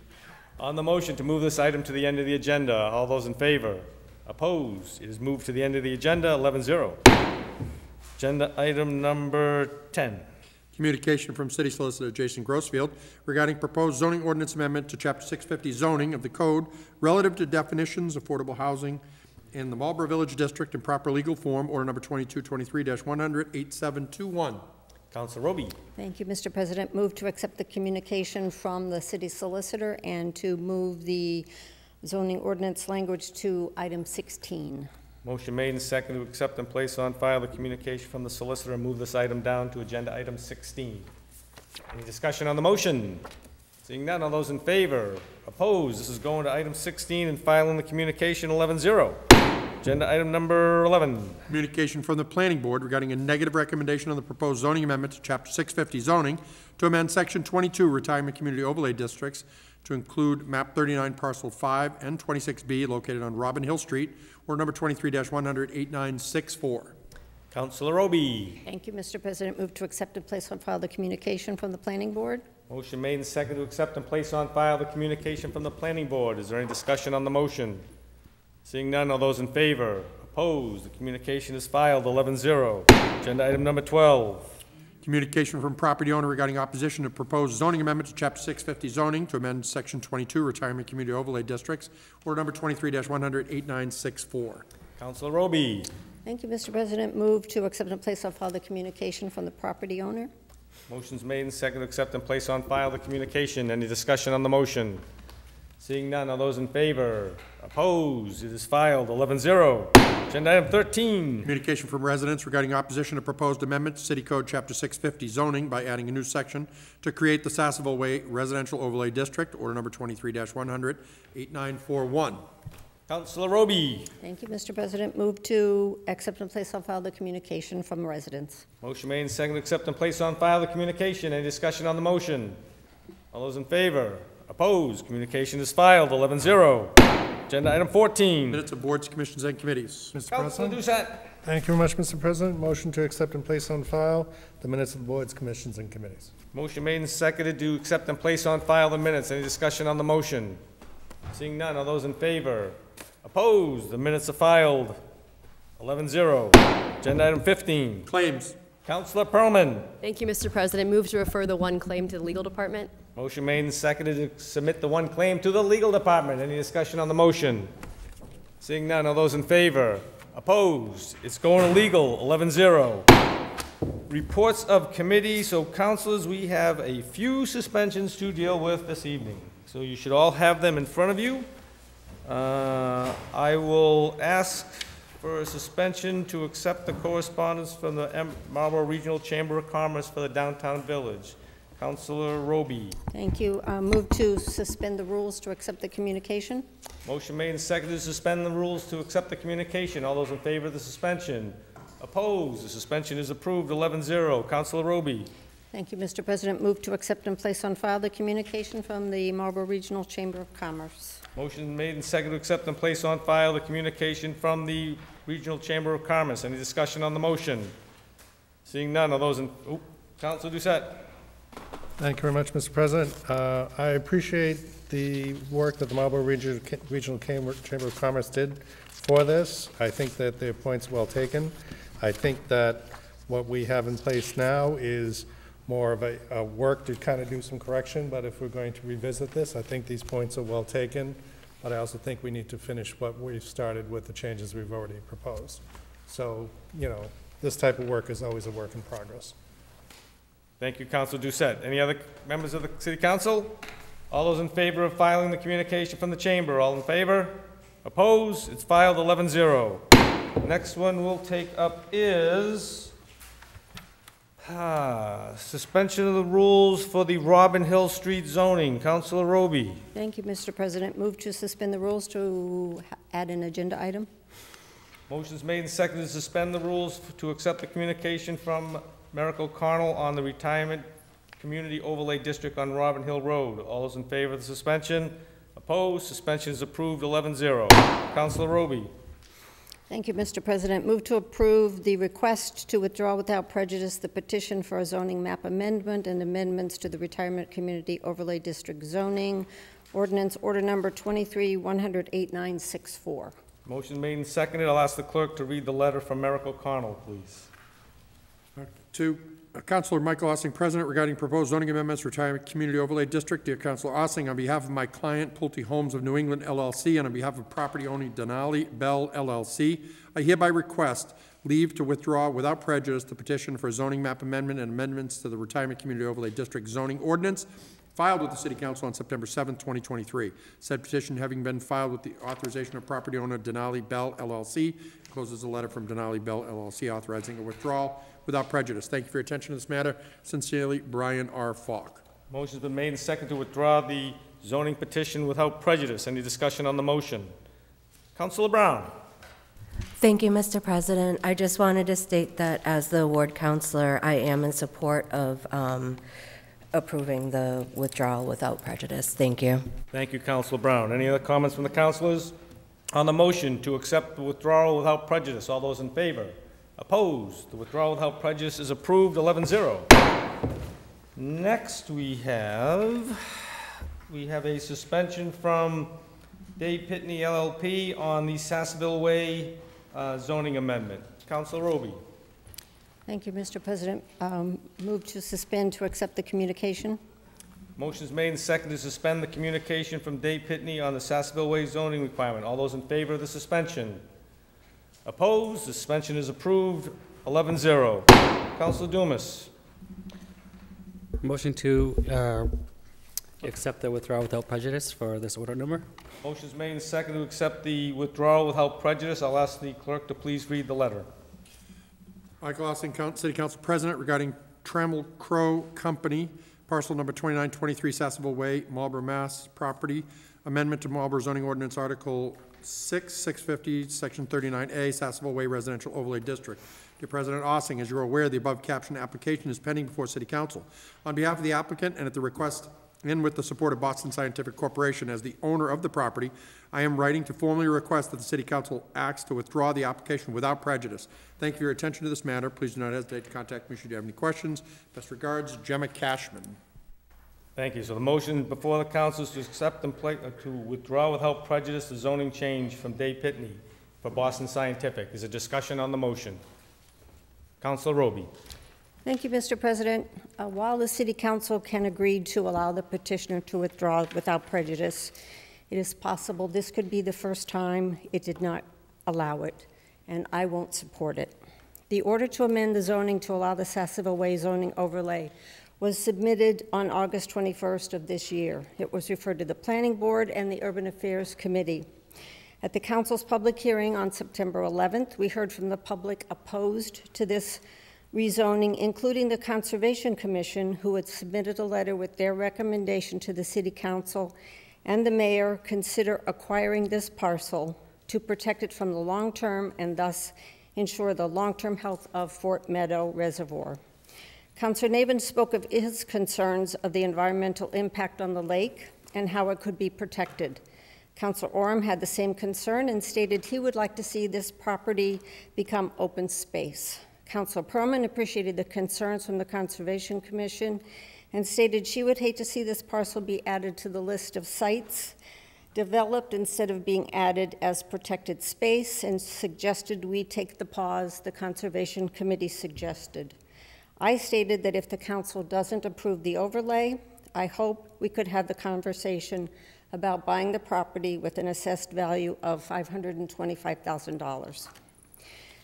On the motion to move this item to the end of the agenda, all those in favor? Opposed? It is moved to the end of the agenda, 11-0. Agenda item number 10. Communication from City Solicitor Jason Grossfield regarding proposed zoning ordinance amendment to Chapter 650 zoning of the code relative to definitions, affordable housing in the Marlborough Village District in proper legal form, order number 2223-100, 8721. Councilor Roby. Thank you, Mr. President. Move to accept the communication from the city solicitor and to move the zoning ordinance language to item 16. Motion made and seconded to accept and place on file the communication from the solicitor and move this item down to agenda item 16. Any discussion on the motion? Seeing none, all those in favor? Opposed? This is going to item 16 and filing the communication, 11-0. Agenda item number 11. Communication from the Planning Board regarding a negative recommendation on the proposed zoning amendment to Chapter 650 zoning to amend Section 22 Retirement Community Overlay Districts to include map 39 parcel 5 and 26B located on Robin Hill Street, order number 23-100, 8964. Councilor Roby. Thank you, Mr. President. Move to accept and place on file the communication from the planning board. Motion made and seconded to accept and place on file the communication from the planning board. Is there any discussion on the motion? Seeing none, all those in favor? Opposed? The communication is filed, 11-0. Agenda item number 12. Communication from property owner regarding opposition to proposed zoning amendment to Chapter 650 zoning to amend Section 22 Retirement Community Overlay Districts, order number 23-100, 8964. Councilor Roby. Thank you, Mr. President. Move to accept and place on file the communication from the property owner. Motion's made and seconded to accept and place on file the communication. Any discussion on the motion? Seeing none, all those in favor? Opposed? It is filed, 11-0. Agenda item 13. Communication from residents regarding opposition to proposed amendment to City Code Chapter 650 zoning by adding a new section to create the Sassaville Way Residential Overlay District, order number 23-100, 8941. Councilor Roby. Thank you, Mr. President. Move to accept and place on file the communication from residents. Motion made and seconded to accept and place on file the communication. Any discussion on the motion? All those in favor? Opposed? Communication is filed, 11-0. Agenda item 14. Minutes of boards, commissions, and committees. Mr. Councilor President, Doucette. thank you very much, Mr. President. Motion to accept and place on file the minutes of the boards, commissions, and committees. Motion made and seconded to accept and place on file the minutes. Any discussion on the motion? Seeing none, all those in favor? Opposed? The minutes are filed. 11-0. Agenda item 15. Claims. Councilor Pearlman. Thank you, Mr. President. Move to refer the one claim to the legal department. Motion made and seconded to submit the one claim to the legal department. Any discussion on the motion? Seeing none, all those in favor? Opposed? It's going to legal. 11-0. Reports of committee. So, councilors, we have a few suspensions to deal with this evening. So you should all have them in front of you. I will ask for a suspension to accept the correspondence from the Marlborough Regional Chamber of Commerce for the downtown village. Councilor Roby. Thank you. Move to suspend the rules to accept the communication. Motion made and seconded to suspend the rules to accept the communication. All those in favor of the suspension? Opposed? The suspension is approved. 11-0. Councilor Roby. Thank you, Mr. President. Move to accept and place on file the communication from the Marlborough Regional Chamber of Commerce. Motion made and seconded to accept and place on file the communication from the Regional Chamber of Commerce. Any discussion on the motion? Seeing none, all those in, Councilor Doucette. Thank you very much, Mr. President. I appreciate the work that the Marlborough Regional Chamber of Commerce did for this. I think that their point's well taken. I think that what we have in place now is more of a work to kind of do some correction, but if we're going to revisit this, I think these points are well taken, but I also think we need to finish what we've started with the changes we've already proposed. So, you know, this type of work is always a work in progress. Thank you, Councilor Doucette. Any other members of the City Council? All those in favor of filing the communication from the Chamber? All in favor? Opposed? It's filed. 11-0. Next one we'll take up is suspension of the rules for the Robin Hill Street zoning. Councilor Roby. Thank you, Mr. President. Move to suspend the rules to add an agenda item. Motion's made and seconded to suspend the rules to accept the communication from Merrick O'Connell on the Retirement Community Overlay District on Robin Hill Road. All those in favor of the suspension? Opposed? Suspension is approved. 11-0. Councilor Roby. Thank you, Mr. President. Move to approve the request to withdraw without prejudice the petition for a zoning map amendment and amendments to the Retirement Community Overlay District zoning ordinance, order number 23-100-8964. Motion made and seconded. I'll ask the clerk to read the letter from Merrick O'Connell, please. To Councilor Michael Ossing, President, regarding proposed zoning amendments, Retirement Community Overlay District. Dear Councilor Ossing, on behalf of my client, Pulte Homes of New England, LLC, and on behalf of property owner Denali Bell, LLC, I hereby request leave to withdraw without prejudice the petition for a zoning map amendment and amendments to the Retirement Community Overlay District zoning ordinance filed with the City Council on September 7, 2023. Said petition having been filed with the authorization of property owner Denali Bell, LLC, closes a letter from Denali Bell, LLC, authorizing a withdrawal without prejudice. Thank you for your attention to this matter. Sincerely, Brian R. Falk. Motion's been made and seconded to withdraw the zoning petition without prejudice. Any discussion on the motion? Councilor Brown. Thank you, Mr. President. I just wanted to state that as the ward councilor, I am in support of approving the withdrawal without prejudice. Thank you. Thank you, Councilor Brown. Any other comments from the councilors on the motion to accept the withdrawal without prejudice? All those in favor? Opposed? The withdrawal without prejudice is approved. 11-0. Next, we have a suspension from Dave Pitney LLP on the Sassville Way zoning amendment. Councilor Roby. Thank you, Mr. President. Move to suspend to accept the communication. Motion is made and seconded to suspend the communication from Dave Pitney on the Sassville Way zoning requirement. All those in favor of the suspension? Opposed? The suspension is approved. 11-0. Councilor Dumas. Motion to accept the withdrawal without prejudice for this order number. Motion is made and seconded to accept the withdrawal without prejudice. I'll ask the clerk to please read the letter. Michael Ossing, City Council President, regarding Trammell Crow Company, parcel number 2923 Sassville Way, Marlborough, Mass. Property, amendment to Marlborough zoning ordinance, Article 650, Section 39A, Sassville Way Residential Overlay District. Dear President Ossing, as you're aware, the above captioned application is pending before City Council. On behalf of the applicant and at the request and with the support of Boston Scientific Corporation as the owner of the property, I am writing to formally request that the City Council acts to withdraw the application without prejudice. Thank you for your attention to this matter. Please do not hesitate to contact me should you have any questions. Best regards, Gemma Cashman. Thank you. So the motion before the council is to accept and to withdraw without prejudice the zoning change from Dave Pitney for Boston Scientific. Is a discussion on the motion. Councilor Roby. Thank you, Mr. President. While the City Council can agree to allow the petitioner to withdraw without prejudice, it is possible this could be the first time it did not allow it, and I won't support it. The order to amend the zoning to allow the Sassaville Way zoning overlay was submitted on August 21st of this year. It was referred to the Planning Board and the Urban Affairs Committee. At the Council's public hearing on September 11th, we heard from the public opposed to this rezoning, including the Conservation Commission, who had submitted a letter with their recommendation to the City Council and the Mayor consider acquiring this parcel to protect it from the long term and thus ensure the long-term health of Fort Meadow Reservoir. Councilor Navin spoke of his concerns of the environmental impact on the lake and how it could be protected. Councilor Oram had the same concern and stated he would like to see this property become open space. Councilor Perlman appreciated the concerns from the Conservation Commission and stated she would hate to see this parcel be added to the list of sites developed instead of being added as protected space, and suggested we take the pause the Conservation Committee suggested. I stated that if the council doesn't approve the overlay, I hope we could have the conversation about buying the property with an assessed value of $525,000.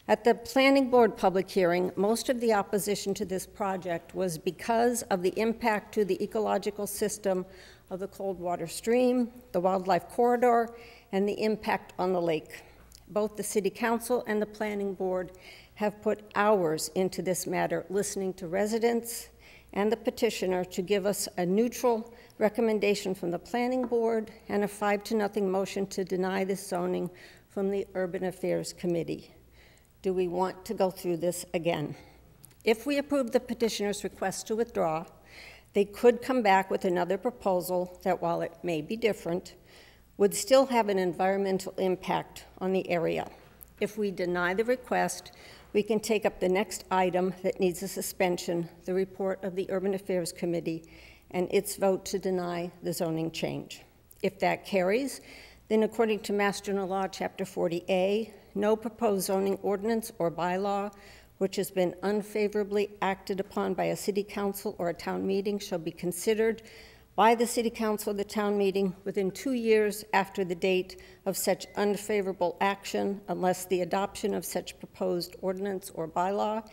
At the Planning Board public hearing, most of the opposition to this project was because of the impact to the ecological system of the Coldwater Stream, the wildlife corridor, and the impact on the lake. Both the City Council and the Planning Board have put hours into this matter, listening to residents and the petitioner to give us a neutral recommendation from the Planning Board and a 5-0 motion to deny this zoning from the Urban Affairs Committee. Do we want to go through this again? If we approve the petitioner's request to withdraw, they could come back with another proposal that, while it may be different, would still have an environmental impact on the area. If we deny the request, we can take up the next item that needs a suspension, the report of the Urban Affairs Committee, and its vote to deny the zoning change. If that carries, then according to Mass General Law, Chapter 40A, no proposed zoning ordinance or bylaw which has been unfavorably acted upon by a city council or a town meeting shall be considered by the city council or the town meeting within 2 years after the date of such unfavorable action, unless the adoption of such proposed ordinance or bylaw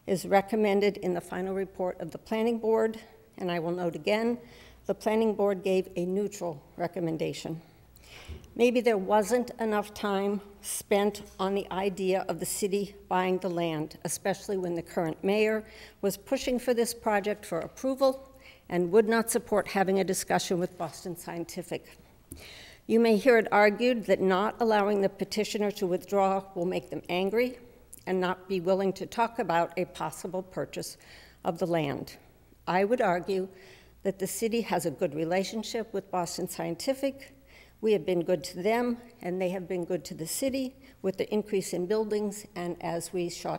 is recommended in the final report of the Planning Board. And I will note again, the Planning Board gave a neutral recommendation. Maybe there wasn't enough time spent on the idea of the city buying the land, especially when the current mayor was pushing for this project for approval and would not support having a discussion with Boston Scientific. You may hear it argued that not allowing the petitioner to withdraw will make them angry and not be willing to talk about a possible purchase of the land. I would argue that the city has a good relationship with Boston Scientific. We have been good to them, and they have been good to the city with the increase in buildings and, as we saw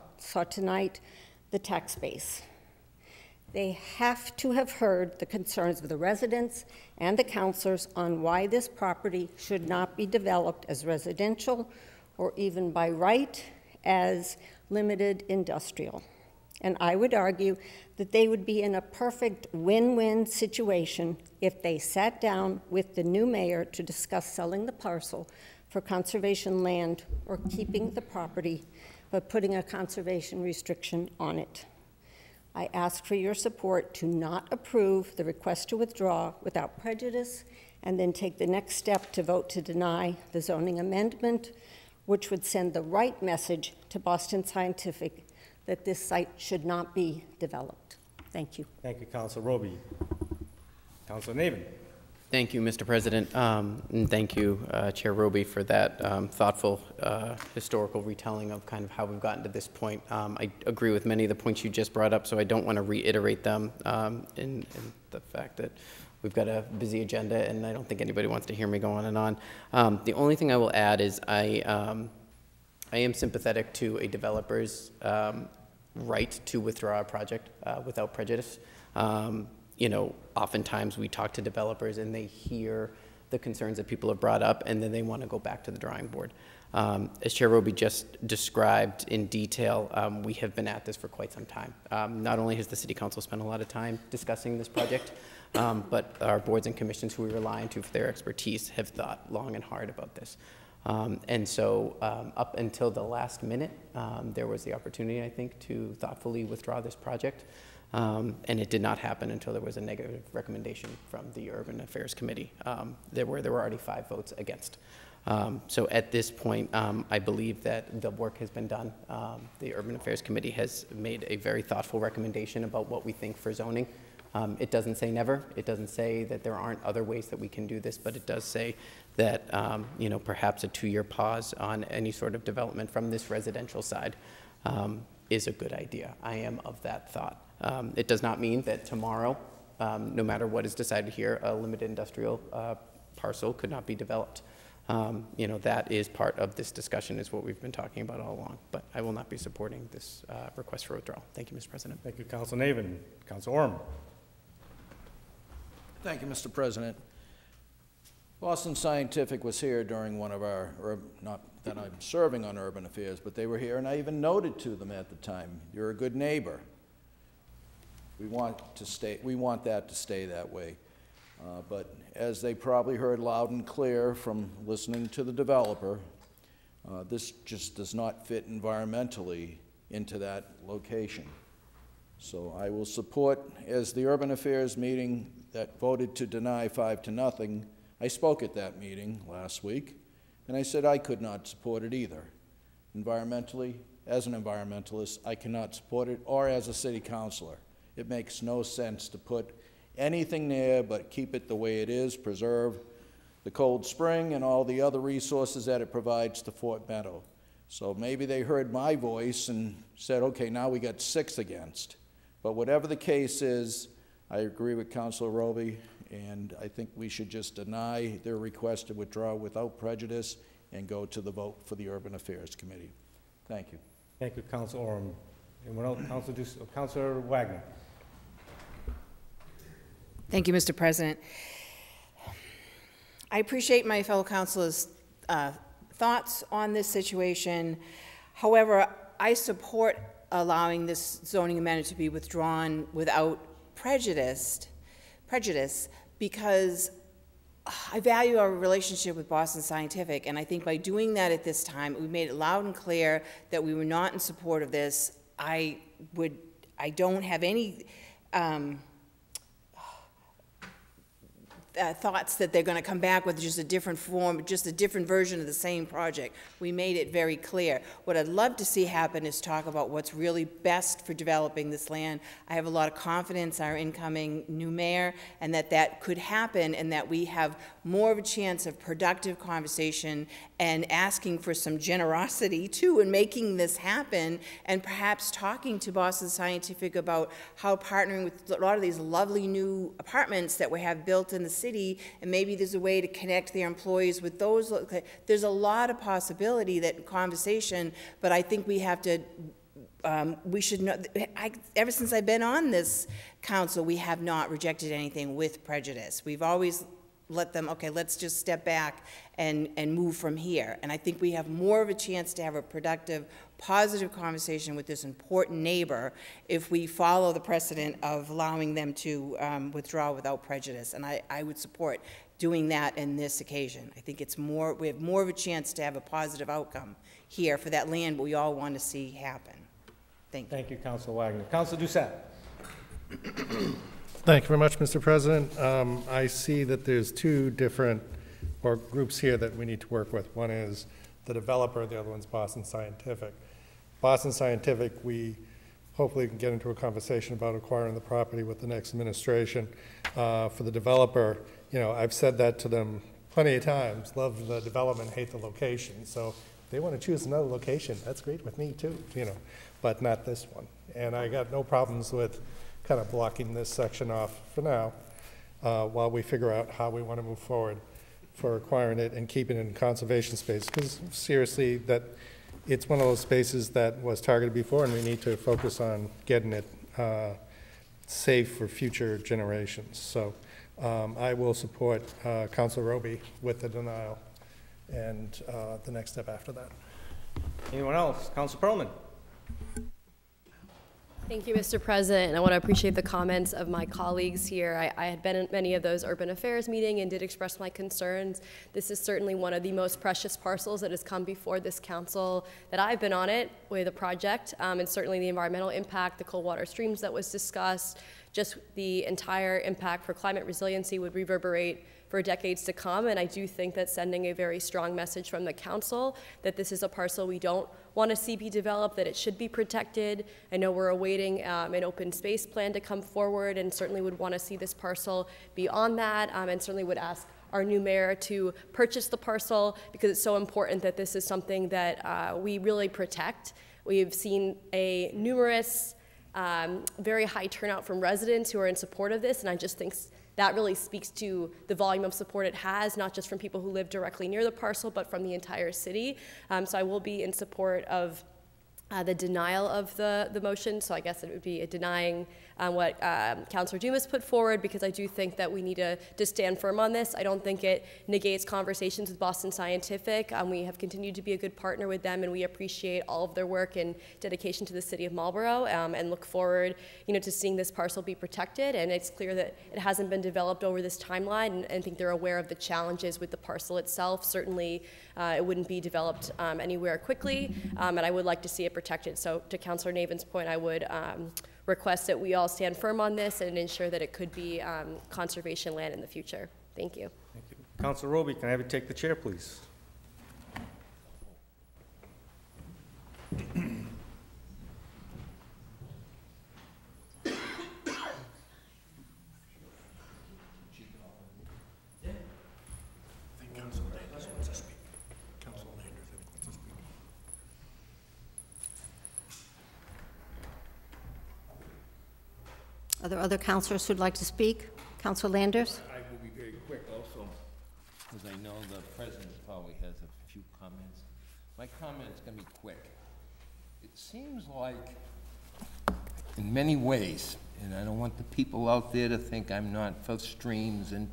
tonight, the tax base. They have to have heard the concerns of the residents and the councilors on why this property should not be developed as residential or even by right as limited industrial. And I would argue that they would be in a perfect win-win situation if they sat down with the new mayor to discuss selling the parcel for conservation land or keeping the property, but putting a conservation restriction on it. I ask for your support to not approve the request to withdraw without prejudice and then take the next step to vote to deny the zoning amendment, which would send the right message to Boston Scientific that this site should not be developed. Thank you. Thank you, Councilor Roby. Councilor Navin. Thank you, Mr. President, and thank you, Chair Roby, for that thoughtful historical retelling of kind of how we've gotten to this point. I agree with many of the points you just brought up, so I don't want to reiterate them in the fact that we've got a busy agenda, and I don't think anybody wants to hear me go on and on. The only thing I will add is I am sympathetic to a developer's right to withdraw a project without prejudice. You know, oftentimes we talk to developers and they hear the concerns that people have brought up, and then they want to go back to the drawing board. As Chair Roby just described in detail, we have been at this for quite some time. Not only has the City Council spent a lot of time discussing this project, but our boards and commissions who we rely on for their expertise have thought long and hard about this. And so up until the last minute, there was the opportunity, I think, to thoughtfully withdraw this project. And it did not happen until there was a negative recommendation from the Urban Affairs Committee. There were already 5 votes against. So at this point, I believe that the work has been done. The Urban Affairs Committee has made a very thoughtful recommendation about what we think for zoning. It doesn't say never. It doesn't say that there aren't other ways that we can do this, but it does say that you know, perhaps a 2-year pause on any sort of development from this residential side is a good idea. I am of that thought. It does not mean that tomorrow, no matter what is decided here, a limited industrial parcel could not be developed. You know, that is part of this discussion, is what we've been talking about all along. But I will not be supporting this request for withdrawal. Thank you, Mr. President. Thank you, Council Navin. Council Orm. Thank you, Mr. President. Boston Scientific was here during one of our, not that I'm serving on Urban Affairs, but they were here, and I even noted to them at the time, you're a good neighbor. We want that to stay that way. But as they probably heard loud and clear from listening to the developer, this just does not fit environmentally into that location. So I will support, as the Urban Affairs meeting that voted to deny 5-0, I spoke at that meeting last week, and I said I could not support it either. Environmentally, as an environmentalist, I cannot support it, or as a city councilor. It makes no sense to put anything there but keep it the way it is, preserve the cold spring and all the other resources that it provides to Fort Meadow. So maybe they heard my voice and said, okay, now we got 6 against. But whatever the case is, I agree with Councilor Roby, and I think we should just deny their request to withdraw without prejudice and go to the vote for the Urban Affairs Committee. Thank you. Thank you, Council Orm. Anyone else? Councilor Wagner. Thank you, Mr. President. I appreciate my fellow councilors' thoughts on this situation. However, I support allowing this zoning amendment to be withdrawn without prejudice because I value our relationship with Boston Scientific, and I think by doing that at this time, we made it loud and clear that we were not in support of this. I don't have any thoughts that they're going to come back with just a different form, just a different version of the same project. We made it very clear. What I'd love to see happen is talk about what's really best for developing this land. I have a lot of confidence in our incoming new mayor, and that could happen, and that we have more of a chance of productive conversation and asking for some generosity too in making this happen, and perhaps talking to Boston Scientific about how partnering with a lot of these lovely new apartments that we have built in the city, and maybe there's a way to connect their employees with those. There's a lot of possibility that conversation, but I think we have to, we should know, ever since I've been on this council, we have not rejected anything with prejudice. We've always let them, okay, let's just step back and move from here. And I think we have more of a chance to have a productive, positive conversation with this important neighbor if we follow the precedent of allowing them to withdraw without prejudice. And I would support doing that in this occasion. I think it's more, we have more of a chance to have a positive outcome here for that land we all want to see happen. Thank you. Thank you, Councilor Wagner. Councilor Doucette. Thank you very much, Mr. President. I see that there's 2 different groups here that we need to work with. One is the developer, the other one's Boston Scientific. Boston Scientific, we hopefully can get into a conversation about acquiring the property with the next administration. For the developer, you know, I've said that to them plenty of times, love the development, hate the location. So if they want to choose another location, that's great with me too, you know, but not this one. And I got no problems with kind of blocking this section off for now. while we figure out how we want to move forward for acquiring it and keeping it in conservation space. Because seriously, that it's one of those spaces that was targeted before, and we need to focus on getting it safe for future generations. So I will support Councilor Roby with the denial and the next step after that. Anyone else? Councilor Pearlman. Thank you, Mr. President. I want to appreciate the comments of my colleagues here. I had been at many of those urban affairs meetings and did express my concerns. This is certainly one of the most precious parcels that has come before this council that I've been on it with a project, and certainly the environmental impact, the cold water streams that was discussed, just the entire impact for climate resiliency would reverberate for decades to come, and I do think that sending a very strong message from the council that this is a parcel we don't want to see be developed, that it should be protected. I know we're awaiting an open space plan to come forward, and certainly would want to see this parcel be on that, and certainly would ask our new mayor to purchase the parcel because it's so important that this is something that we really protect. We've seen a numerous very high turnout from residents who are in support of this, and I just think that really speaks to the volume of support it has, not just from people who live directly near the parcel, but from the entire city. So I will be in support of the denial of the motion. So I guess it would be denying what Councilor Dumas put forward, because I do think that we need to stand firm on this. I don't think it negates conversations with Boston Scientific. We have continued to be a good partner with them, and we appreciate all of their work and dedication to the city of Marlborough, and look forward, to seeing this parcel be protected. And it's clear that it hasn't been developed over this timeline, and I think they're aware of the challenges with the parcel itself. Certainly, it wouldn't be developed anywhere quickly, and I would like to see it protected. So to Councilor Navin's point, I would request that we all stand firm on this and ensure that it could be conservation land in the future. Thank you. Thank you. Councilor Roby, can I have you take the chair, please? Are there other councilors who'd like to speak? Councilor Landers? I will be very quick also, because I know the president probably has a few comments. My comment is going to be quick. It seems like, in many ways, and I don't want the people out there to think I'm not for streams and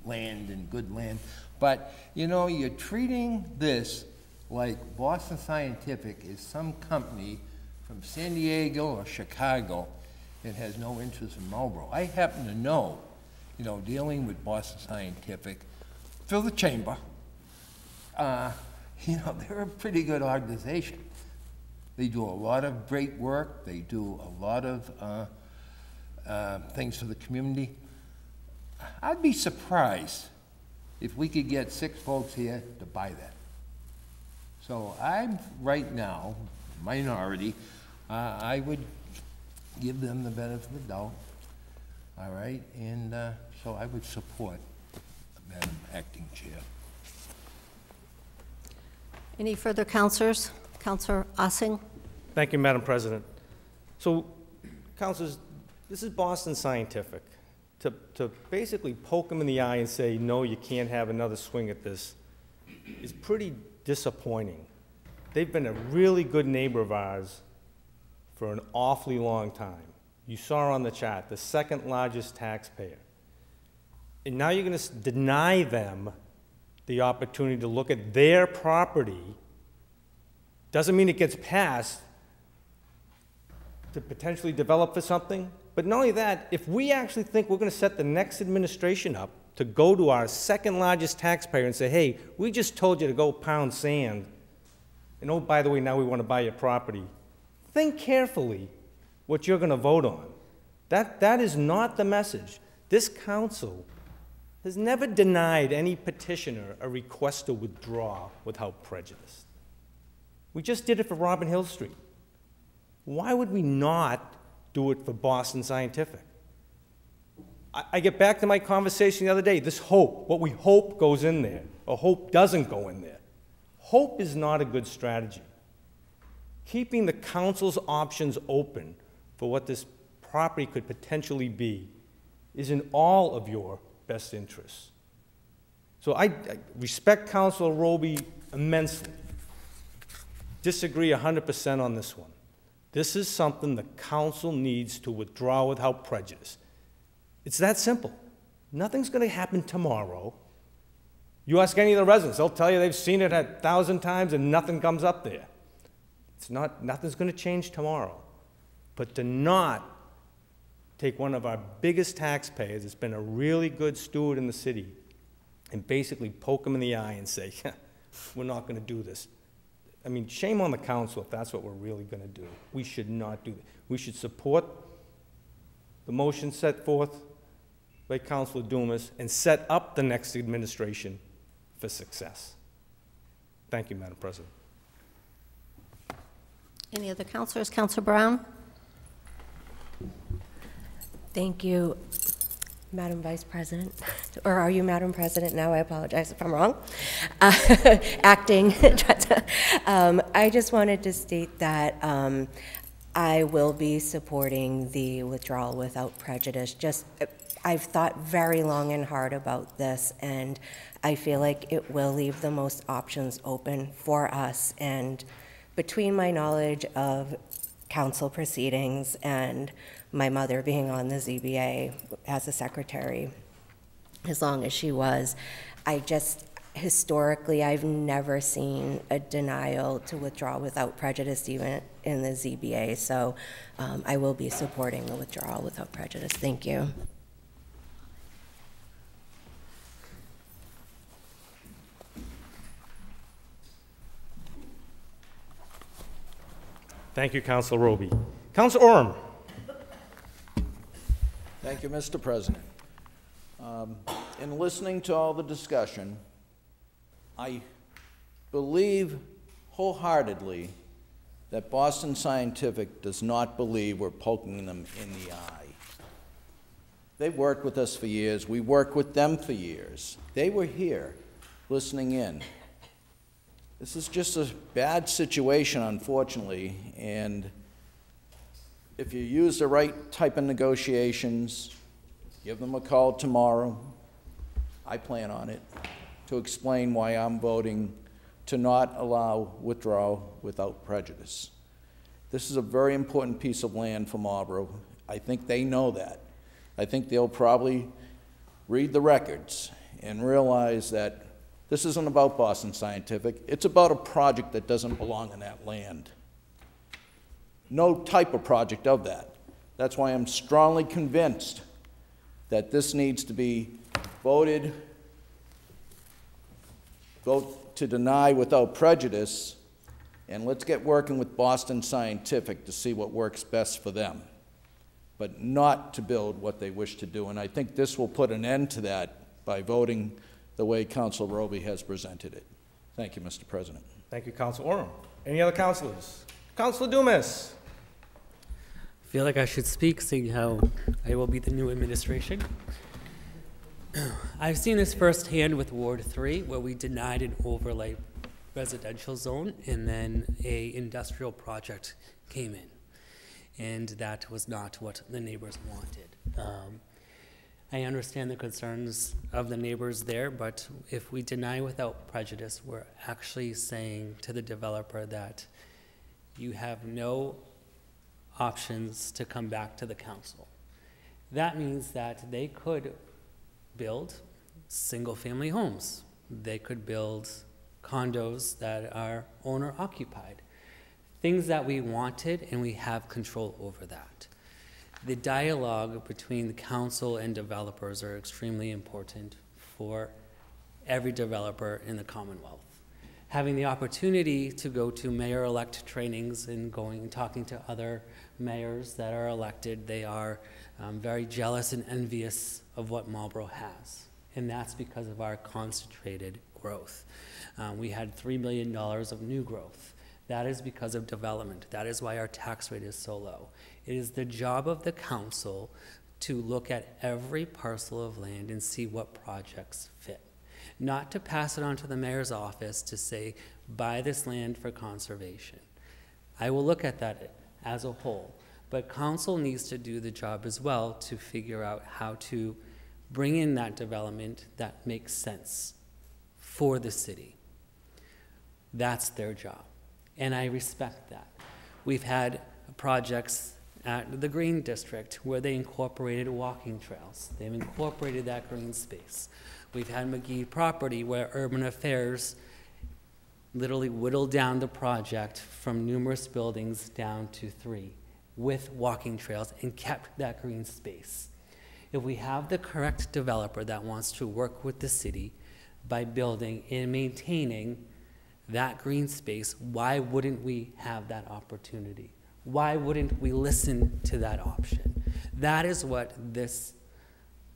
land and good land, but, you're treating this like Boston Scientific is some company from San Diego or Chicago that has no interest in Marlborough. I happen to know, dealing with Boston Scientific through the chamber, they're a pretty good organization. They do a lot of great work. They do a lot of things for the community. I'd be surprised if we could get 6 votes here to buy that. So I'm, right now, minority. I would give them the benefit of the doubt, all right? And so I would support Madam Acting Chair. Any further councilors? Councilor Ossing? Thank you, Madam President. So, councilors, this is Boston Scientific. To basically poke them in the eye and say, no, you can't have another swing at this is pretty disappointing. They've been a really good neighbor of ours for an awfully long time. You saw on the chart, the second largest taxpayer. And now you're going to deny them the opportunity to look at their property. Doesn't mean it gets passed to potentially develop for something. But not only that, if we actually think we're going to set the next administration up to go to our second largest taxpayer and say, hey, we just told you to go pound sand, and oh, by the way, now we want to buy your property. Think carefully what you're going to vote on. That is not the message. This council has never denied any petitioner a request to withdraw without prejudice. We just did it for Robin Hill Street. Why would we not do it for Boston Scientific? I get back to my conversation the other day. This hope, what we hope goes in there, or hope doesn't go in there. Hope is not a good strategy. Keeping the council's options open for what this property could potentially be is in all of your best interests. So I respect Councilor Roby immensely. Disagree 100% on this one. This is something the council needs to withdraw without prejudice. It's that simple. Nothing's going to happen tomorrow. You ask any of the residents, they'll tell you they've seen it 1,000 times and nothing comes up there. Nothing's going to change tomorrow. But to not take one of our biggest taxpayers that's been a really good steward in the city and basically poke him in the eye and say, we're not going to do this. I mean, shame on the council if that's what we're really going to do. We should not do that. We should support the motion set forth by Councilor Dumas and set up the next administration for success. Thank you, Madam President. Any other councilors? Councilor Brown? Thank you, Madam Vice President. Or are you Madam President now? I apologize if I'm wrong. Acting. I just wanted to state that I will be supporting the withdrawal without prejudice. I've thought very long and hard about this, and I feel like it will leave the most options open for us. And between my knowledge of council proceedings and my mother being on the ZBA as a secretary, as long as she was, historically, I've never seen a denial to withdraw without prejudice, even in the ZBA. So I will be supporting the withdrawal without prejudice. Thank you. Thank you, Councilor Roby. Councilor Orem. Thank you, Mr. President. In listening to all the discussion, I believe wholeheartedly that Boston Scientific does not believe we're poking them in the eye. They've worked with us for years. We worked with them for years. They were here listening in. This is just a bad situation, unfortunately, and if you use the right type of negotiations, give them a call tomorrow, I plan on it, to explain why I'm voting to not allow withdrawal without prejudice. This is a very important piece of land for Marlborough. I think they know that. I think they'll probably read the records and realize that this isn't about Boston Scientific. It's about a project that doesn't belong in that land. No type of project of that. That's why I'm strongly convinced that this needs to be vote to deny without prejudice, and let's get working with Boston Scientific to see what works best for them, but not to build what they wish to do. And I think this will put an end to that by voting the way Councilor Roby has presented it. Thank you, Mr. President. Thank you, Councilor Orem. Any other councilors? Councilor Dumas. I feel like I should speak, seeing how I will be the new administration. I've seen this firsthand with Ward 3, where we denied an overlay residential zone, and then a industrial project came in. And that was not what the neighbors wanted. I understand the concerns of the neighbors there, but if we deny without prejudice, we're actually saying to the developer that you have no options to come back to the council. That means that they could build single-family homes. They could build condos that are owner-occupied. Things that we wanted, and we have control over that. The dialogue between the council and developers are extremely important for every developer in the Commonwealth. Having the opportunity to go to mayor-elect trainings and going and talking to other mayors that are elected, they are very jealous and envious of what Marlborough has. And that's because of our concentrated growth. We had $3 million of new growth. That is because of development. That is why our tax rate is so low. It is the job of the council to look at every parcel of land and see what projects fit. Not to pass it on to the mayor's office to say, buy this land for conservation. I will look at that as a whole, But council needs to do the job as well to figure out how to bring in that development that makes sense for the city. That's their job, and I respect that. We've had projects at the Green District where they incorporated walking trails. They've incorporated that green space. We've had McGee property where Urban Affairs literally whittled down the project from numerous buildings down to 3 with walking trails and kept that green space. If we have the correct developer that wants to work with the city by building and maintaining that green space, why wouldn't we have that opportunity? Why wouldn't we listen to that option? That is what this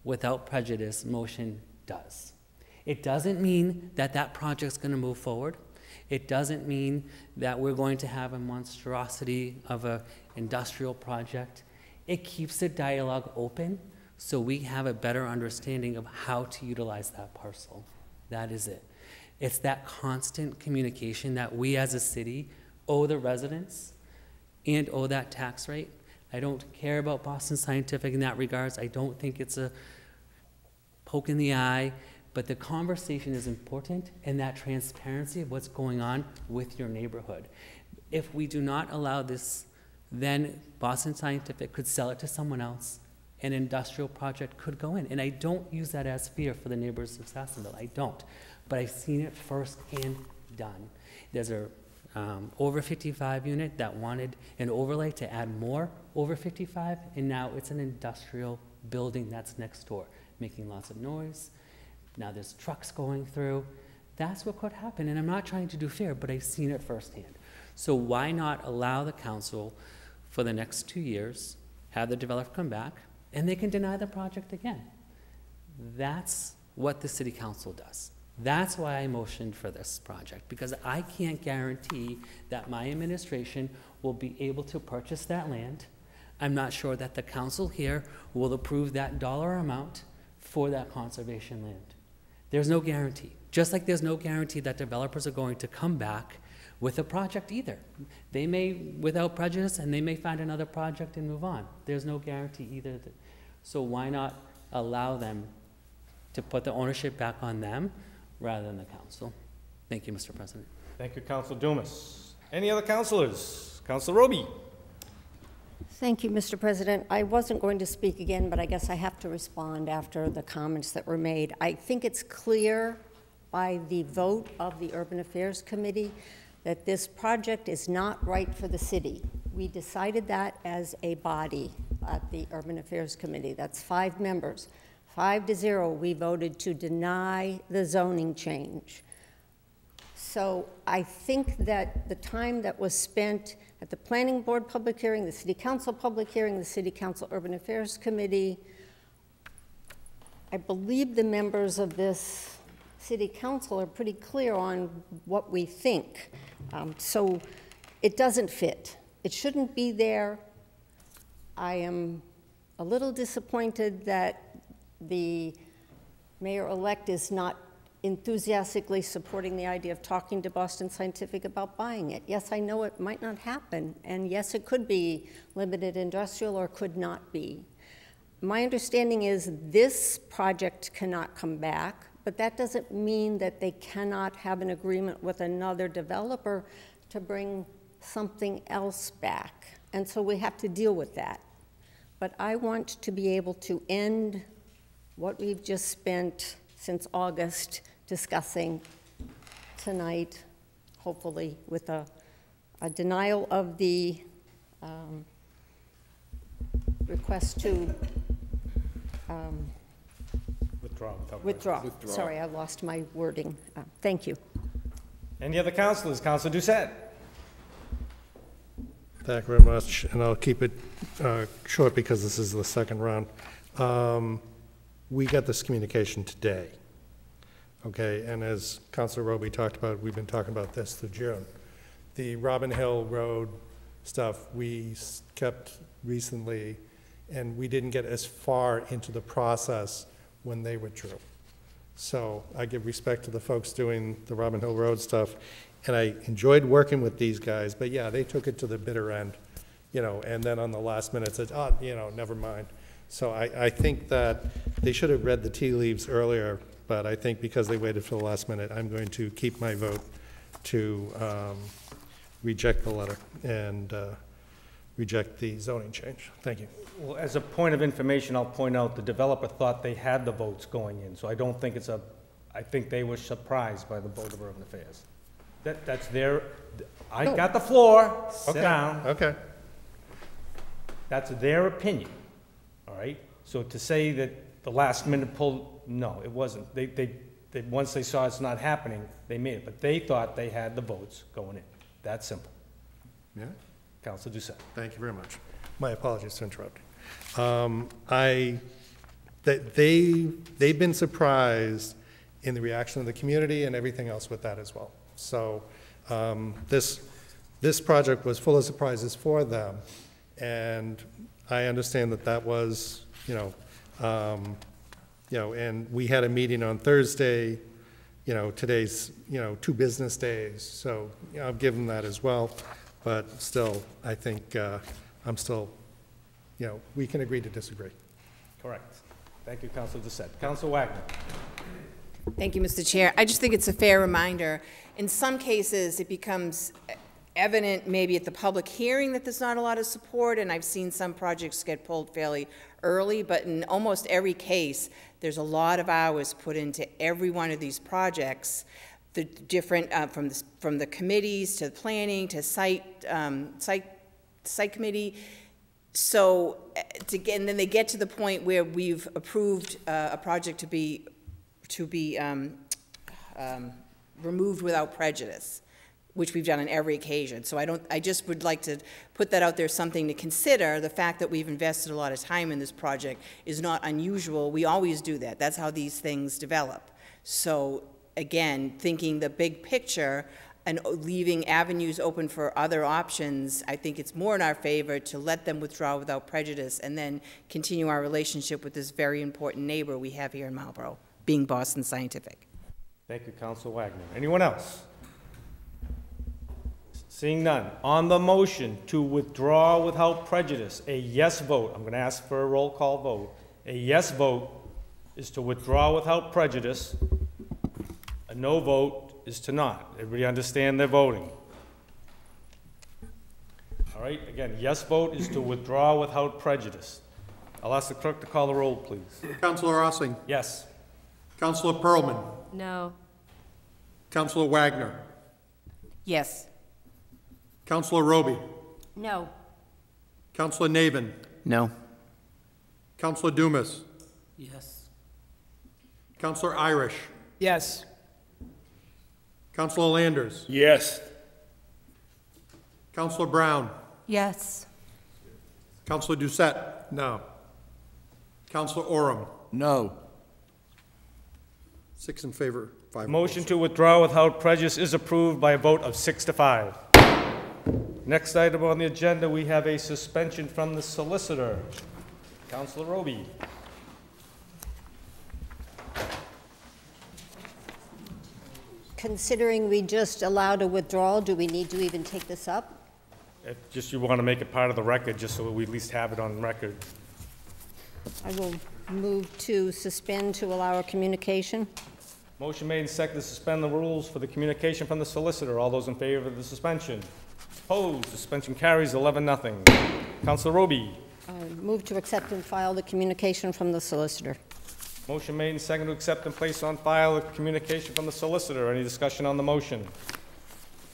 without prejudice motion does. It doesn't mean that that project's going to move forward. It doesn't mean that we're going to have a monstrosity of an industrial project. It keeps the dialogue open so we have a better understanding of how to utilize that parcel. That is it. It's that constant communication that we as a city owe the residents and owe that tax rate. I don't care about Boston Scientific in that regards. I don't think it's a poke in the eye, but the conversation is important and that transparency of what's going on with your neighborhood. If we do not allow this, then Boston Scientific could sell it to someone else. An industrial project could go in. And I don't use that as fear for the neighbors of Sassonville. I don't. But I've seen it firsthand done. There's a over 55 unit that wanted an overlay to add more over 55, and now it's an industrial building that's next door, making lots of noise. Now there's trucks going through. That's what could happen, and I'm not trying to do fair, but I've seen it firsthand. So why not allow the council for the next 2 years, have the developer come back, and they can deny the project again. That's what the city council does. That's why I motioned for this project, because I can't guarantee that my administration will be able to purchase that land. I'm not sure that the council here will approve that dollar amount for that conservation land. There's no guarantee. Just like there's no guarantee that developers are going to come back with a project either. They may, without prejudice, and they may find another project and move on. There's no guarantee either. So why not allow them to put the ownership back on them rather than the council? Thank you, Mr. President. Thank you, Councilor Dumas. Any other councilors? Councilor Roby. Thank you, Mr. President. I wasn't going to speak again, but I guess I have to respond after the comments that were made. I think it's clear by the vote of the Urban Affairs Committee that this project is not right for the city. We decided that as a body at the Urban Affairs Committee. That's 5 members. 5-0, we voted to deny the zoning change. So I think that the time that was spent at the Planning Board public hearing, the City Council public hearing, the City Council Urban Affairs Committee, I believe the members of this City Council are pretty clear on what we think. So it doesn't fit. It shouldn't be there. I am a little disappointed that the mayor-elect is not enthusiastically supporting the idea of talking to Boston Scientific about buying it. Yes, I know it might not happen, and yes, it could be limited industrial or could not be. My understanding is this project cannot come back, but that doesn't mean that they cannot have an agreement with another developer to bring something else back. And so we have to deal with that. But I want to be able to end what we've just spent since August discussing tonight, hopefully with a denial of the request to withdraw. Sorry, I lost my wording. Thank you. Any other councilors? Councilor Doucette. Thank you very much, and I'll keep it short because this is the second round. We got this communication today, okay? And as Councilor Roby talked about, we've been talking about this through June. The Robin Hill Road stuff we kept recently, and we didn't get as far into the process when they withdrew. So I give respect to the folks doing the Robin Hill Road stuff, and I enjoyed working with these guys, but yeah, they took it to the bitter end and then on the last minute said, oh, never mind. So I think that they should have read the tea leaves earlier, but I think because they waited for the last minute, I'm going to keep my vote to reject the letter and reject the zoning change. Thank you. Well, as a point of information, I'll point out the developer thought they had the votes going in, so I don't think I think they were surprised by the vote of Urban Affairs. That's their, I got the floor, sit down. Okay. That's their opinion, all right? So to say that the last minute pull, no, it wasn't. They once they saw it's not happening, they made it, but they thought they had the votes going in. That simple. Yeah. Councilor Doucette. Thank you very much. My apologies for interrupting. They've been surprised in the reaction of the community and everything else with that as well. So this project was full of surprises for them, and I understand that was, and we had a meeting on Thursday. Today's 2 business days, so I'll give them that as well. But still, I think I'm still, we can agree to disagree. Correct. Thank you, Councilor Doucette. Councilor Wagner. Thank you, Mr. Chair. I just think it's a fair reminder. In some cases, it becomes evident maybe at the public hearing that there's not a lot of support, and I've seen some projects get pulled fairly early, but in almost every case, there's a lot of hours put into every one of these projects, the different, from the committees to the planning to site committee. So, and then they get to the point where we've approved a project to be removed without prejudice, which we've done on every occasion. So I just would like to put that out there, something to consider. The fact that we've invested a lot of time in this project is not unusual. We always do that. That's how these things develop. So again, thinking the big picture and leaving avenues open for other options, I think it's more in our favor to let them withdraw without prejudice and then continue our relationship with this very important neighbor we have here in Marlborough, being Boston Scientific. Thank you, Councilor Wagner. Anyone else? Seeing none. On the motion to withdraw without prejudice, a yes vote, I'm going to ask for a roll call vote. A yes vote is to withdraw without prejudice. A no vote is to not. Everybody understand their voting? All right, again, yes vote is to withdraw without prejudice. I'll ask the clerk to call the roll, please. Councilor Ossing? Yes. Councilor Pearlman? No. Councilor Wagner? Yes. Councilor Roby? No. Councilor Navin? No. Councilor Dumas? Yes. Councilor Irish? Yes. Councilor Landers? Yes. Councilor Brown? Yes. Councilor Doucette? No. Councilor Oram? No. 6 in favor, 5 Motion to withdraw without prejudice is approved by a vote of 6 to 5. Next item on the agenda, we have a suspension from the solicitor. Councilor Roby. Considering we just allowed a withdrawal, do we need to even take this up? If just you want to make it part of the record, just so we at least have it on record. I will move to suspend to allow a communication. Motion made and seconded to suspend the rules for the communication from the solicitor. All those in favor of the suspension? Opposed? Suspension carries 11-0. Councilor Roby. Move to accept and file the communication from the solicitor. Motion made and seconded to accept and place on file the communication from the solicitor. Any discussion on the motion?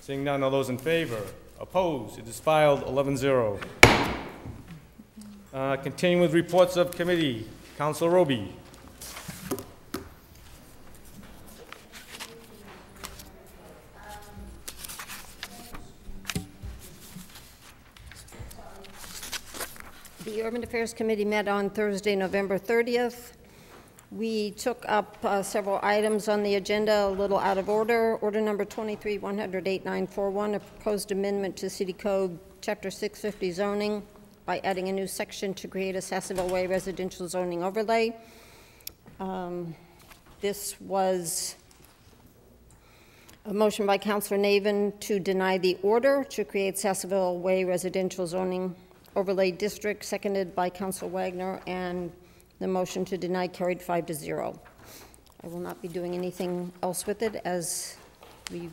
Seeing none, all those in favor? Opposed? It is filed 11-0. Continuing with reports of committee. Councilor Roby. The Urban Affairs Committee met on Thursday, November 30th. We took up several items on the agenda a little out of order. Order number 23-108-941, a proposed amendment to City Code Chapter 650 zoning by adding a new section to create a Sassaville Way residential zoning overlay. This was a motion by Councilor Navin to deny the order to create Sassaville Way residential zoning Overlay District, seconded by Council Wagner, and the motion to deny carried 5-0. I will not be doing anything else with it, as we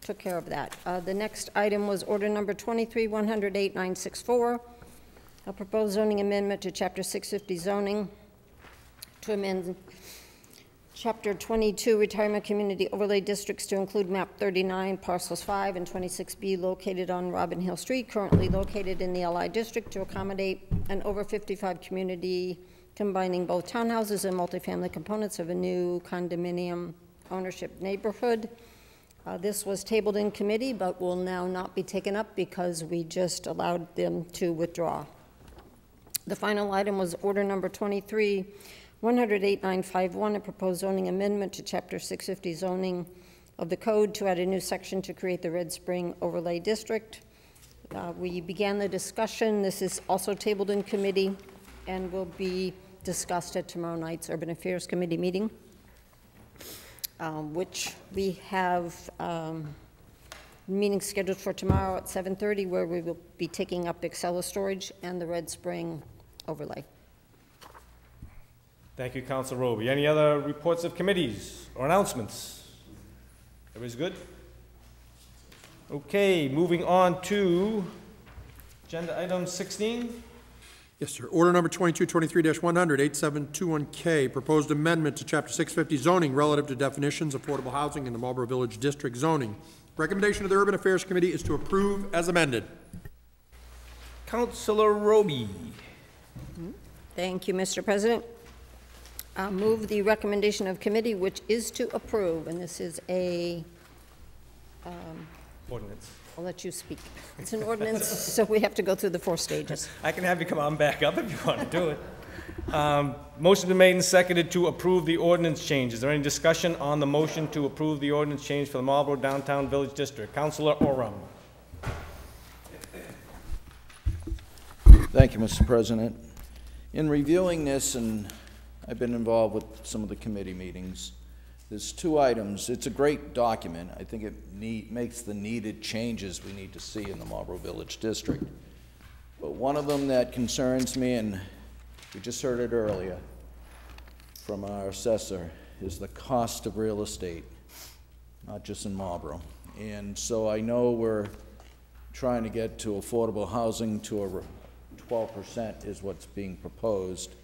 took care of that. The next item was order number 23-108-964, a proposed zoning amendment to Chapter 650 zoning to amend Chapter 22 Retirement Community Overlay Districts to include map 39, parcels 5 and 26B located on Robin Hill Street, currently located in the LI District, to accommodate an over 55 community combining both townhouses and multifamily components of a new condominium ownership neighborhood. This was tabled in committee, but will now not be taken up because we just allowed them to withdraw. The final item was order number 23-108-951, a proposed zoning amendment to Chapter 650 zoning of the code to add a new section to create the Red Spring Overlay District. We began the discussion. This is also tabled in committee and will be discussed at tomorrow night's Urban Affairs Committee meeting, which we have meeting scheduled for tomorrow at 7:30, where we will be taking up Excella storage and the Red Spring overlay. Thank you, Council Roby. Any other reports of committees or announcements? Everybody's good? Okay, moving on to agenda item 16. Yes, sir. Order number 2223-100, 8721K, proposed amendment to Chapter 650 zoning relative to definitions, affordable housing in the Marlborough Village District zoning. Recommendation of the Urban Affairs Committee is to approve as amended. Councilor Roby. Thank you, Mr. President. I'll move the recommendation of committee, which is to approve, and this is a ordinance. I'll let you speak. It's an ordinance, so we have to go through the 4 stages. I can have you come on back up if you want to do it. Motion been made and seconded to approve the ordinance change. Is there any discussion on the motion to approve the ordinance change for the Marlborough Downtown Village District? Councilor Oram. Thank you, Mr. President. In reviewing this, and I've been involved with some of the committee meetings, there's 2 items. It's a great document. I think it makes the needed changes we need to see in the Marlborough Village District. But one of them that concerns me, and we just heard it earlier from our assessor, is the cost of real estate, not just in Marlborough. And so I know we're trying to get to affordable housing to a 12% is what's being proposed.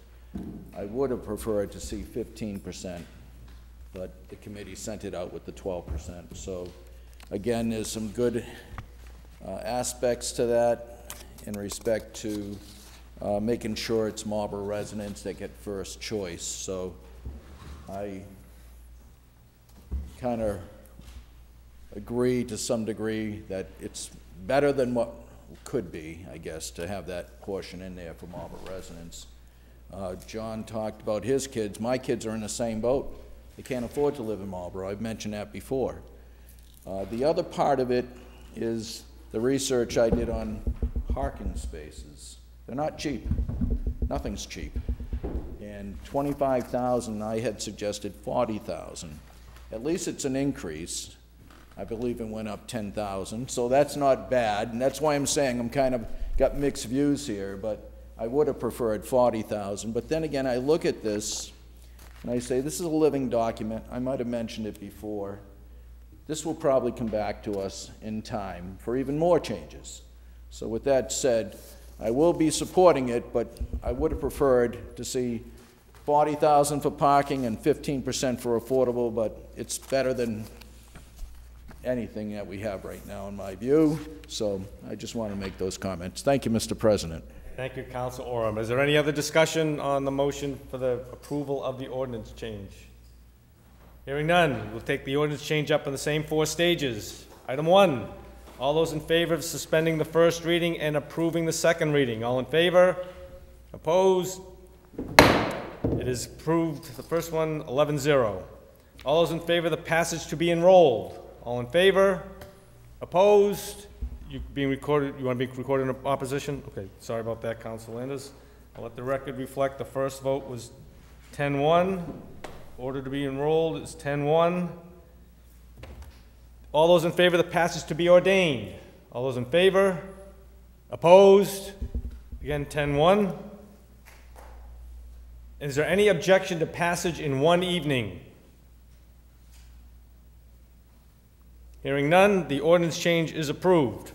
I would have preferred to see 15%, but the committee sent it out with the 12%. So again, there's some good aspects to that in respect to making sure it's Marlborough residents that get first choice. So I kind of agree to some degree that it's better than what could be, I guess, to have that portion in there for Marlborough residents. John talked about his kids. My kids are in the same boat. They can't afford to live in Marlborough. I've mentioned that before. The other part of it is the research I did on parking spaces. They're not cheap. Nothing's cheap. And 25,000, I had suggested 40,000. At least it's an increase. I believe it went up 10,000, so that's not bad. And that's why I'm saying I'm kind of got mixed views here, but I would have preferred 40,000. But then again, I look at this and I say, this is a living document. I might have mentioned it before. This will probably come back to us in time for even more changes. So with that said, I will be supporting it, but I would have preferred to see 40,000 for parking and 15% for affordable, but it's better than anything that we have right now in my view. So I just want to make those comments. Thank you, Mr. President. Thank you, Council Oram. Is there any other discussion on the motion for the approval of the ordinance change? Hearing none, we'll take the ordinance change up in the same 4 stages. Item 1, all those in favor of suspending the first reading and approving the second reading. All in favor? Opposed? It is approved. The first one, 11-0. All those in favor of the passage to be enrolled. All in favor? Opposed? You being recorded? You want to be recorded in opposition? Okay, sorry about that, Council Landers. I'll let the record reflect the first vote was 10-1. Order to be enrolled is 10-1. All those in favor of the passage to be ordained. All those in favor? Opposed? Again, 10-1. Is there any objection to passage in one evening? Hearing none, the ordinance change is approved.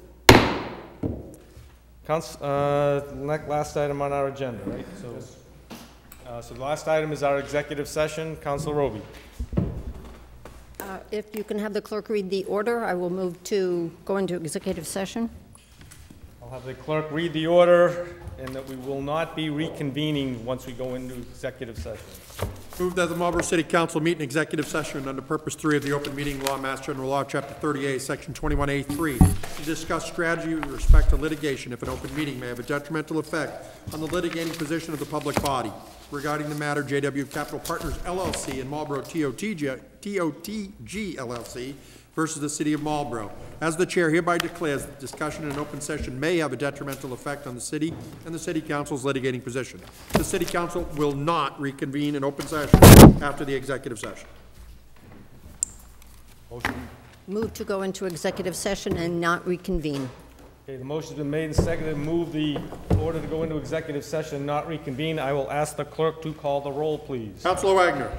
Last item on our agenda, right? So the last item is our executive session. Councilor Roby. If you can have the clerk read the order, I will move to go into executive session. I'll have the clerk read the order, and that we will not be reconvening once we go into executive session. Move that the Marlborough City Council meet in executive session under Purpose 3 of the Open Meeting Law, Mass General Law, Chapter 30A, Section 21A3, to discuss strategy with respect to litigation if an open meeting may have a detrimental effect on the litigating position of the public body regarding the matter JW Capital Partners LLC and Marlborough TOTG LLC versus the City of Marlborough. As the Chair hereby declares that discussion in an open session may have a detrimental effect on the City and the City Council's litigating position. The City Council will not reconvene in open session after the executive session. Motion. Move to go into executive session and not reconvene. Okay, the motion's been made and seconded. Move the order to go into executive session and not reconvene. I will ask the clerk to call the roll, please. Councilor Wagner.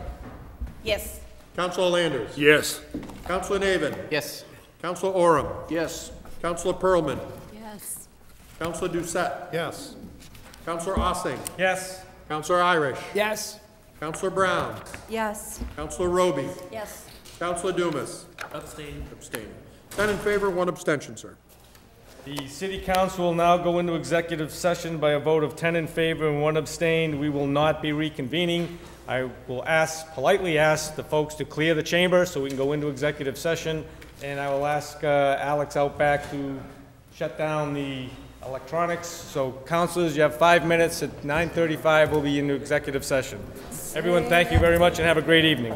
Yes. Councilor Landers. Yes. Councilor Navin. Yes. Councilor Oram. Yes. Councilor Perlman. Yes. Councilor Doucette. Yes. Councilor Ossing. Yes. Councilor Irish. Yes. Councilor Brown. Yes. Councilor Roby. Yes. Councilor Dumas. Abstain. Abstaining. 10 in favor, 1 abstention, sir. The City Council will now go into executive session by a vote of 10 in favor and 1 abstained. We will not be reconvening. I will politely ask the folks to clear the chamber so we can go into executive session, and I will ask Alex out back to shut down the electronics. So, councilors, you have 5 minutes. At 9:35, we'll be into executive session. Everyone, thank you very much and have a great evening.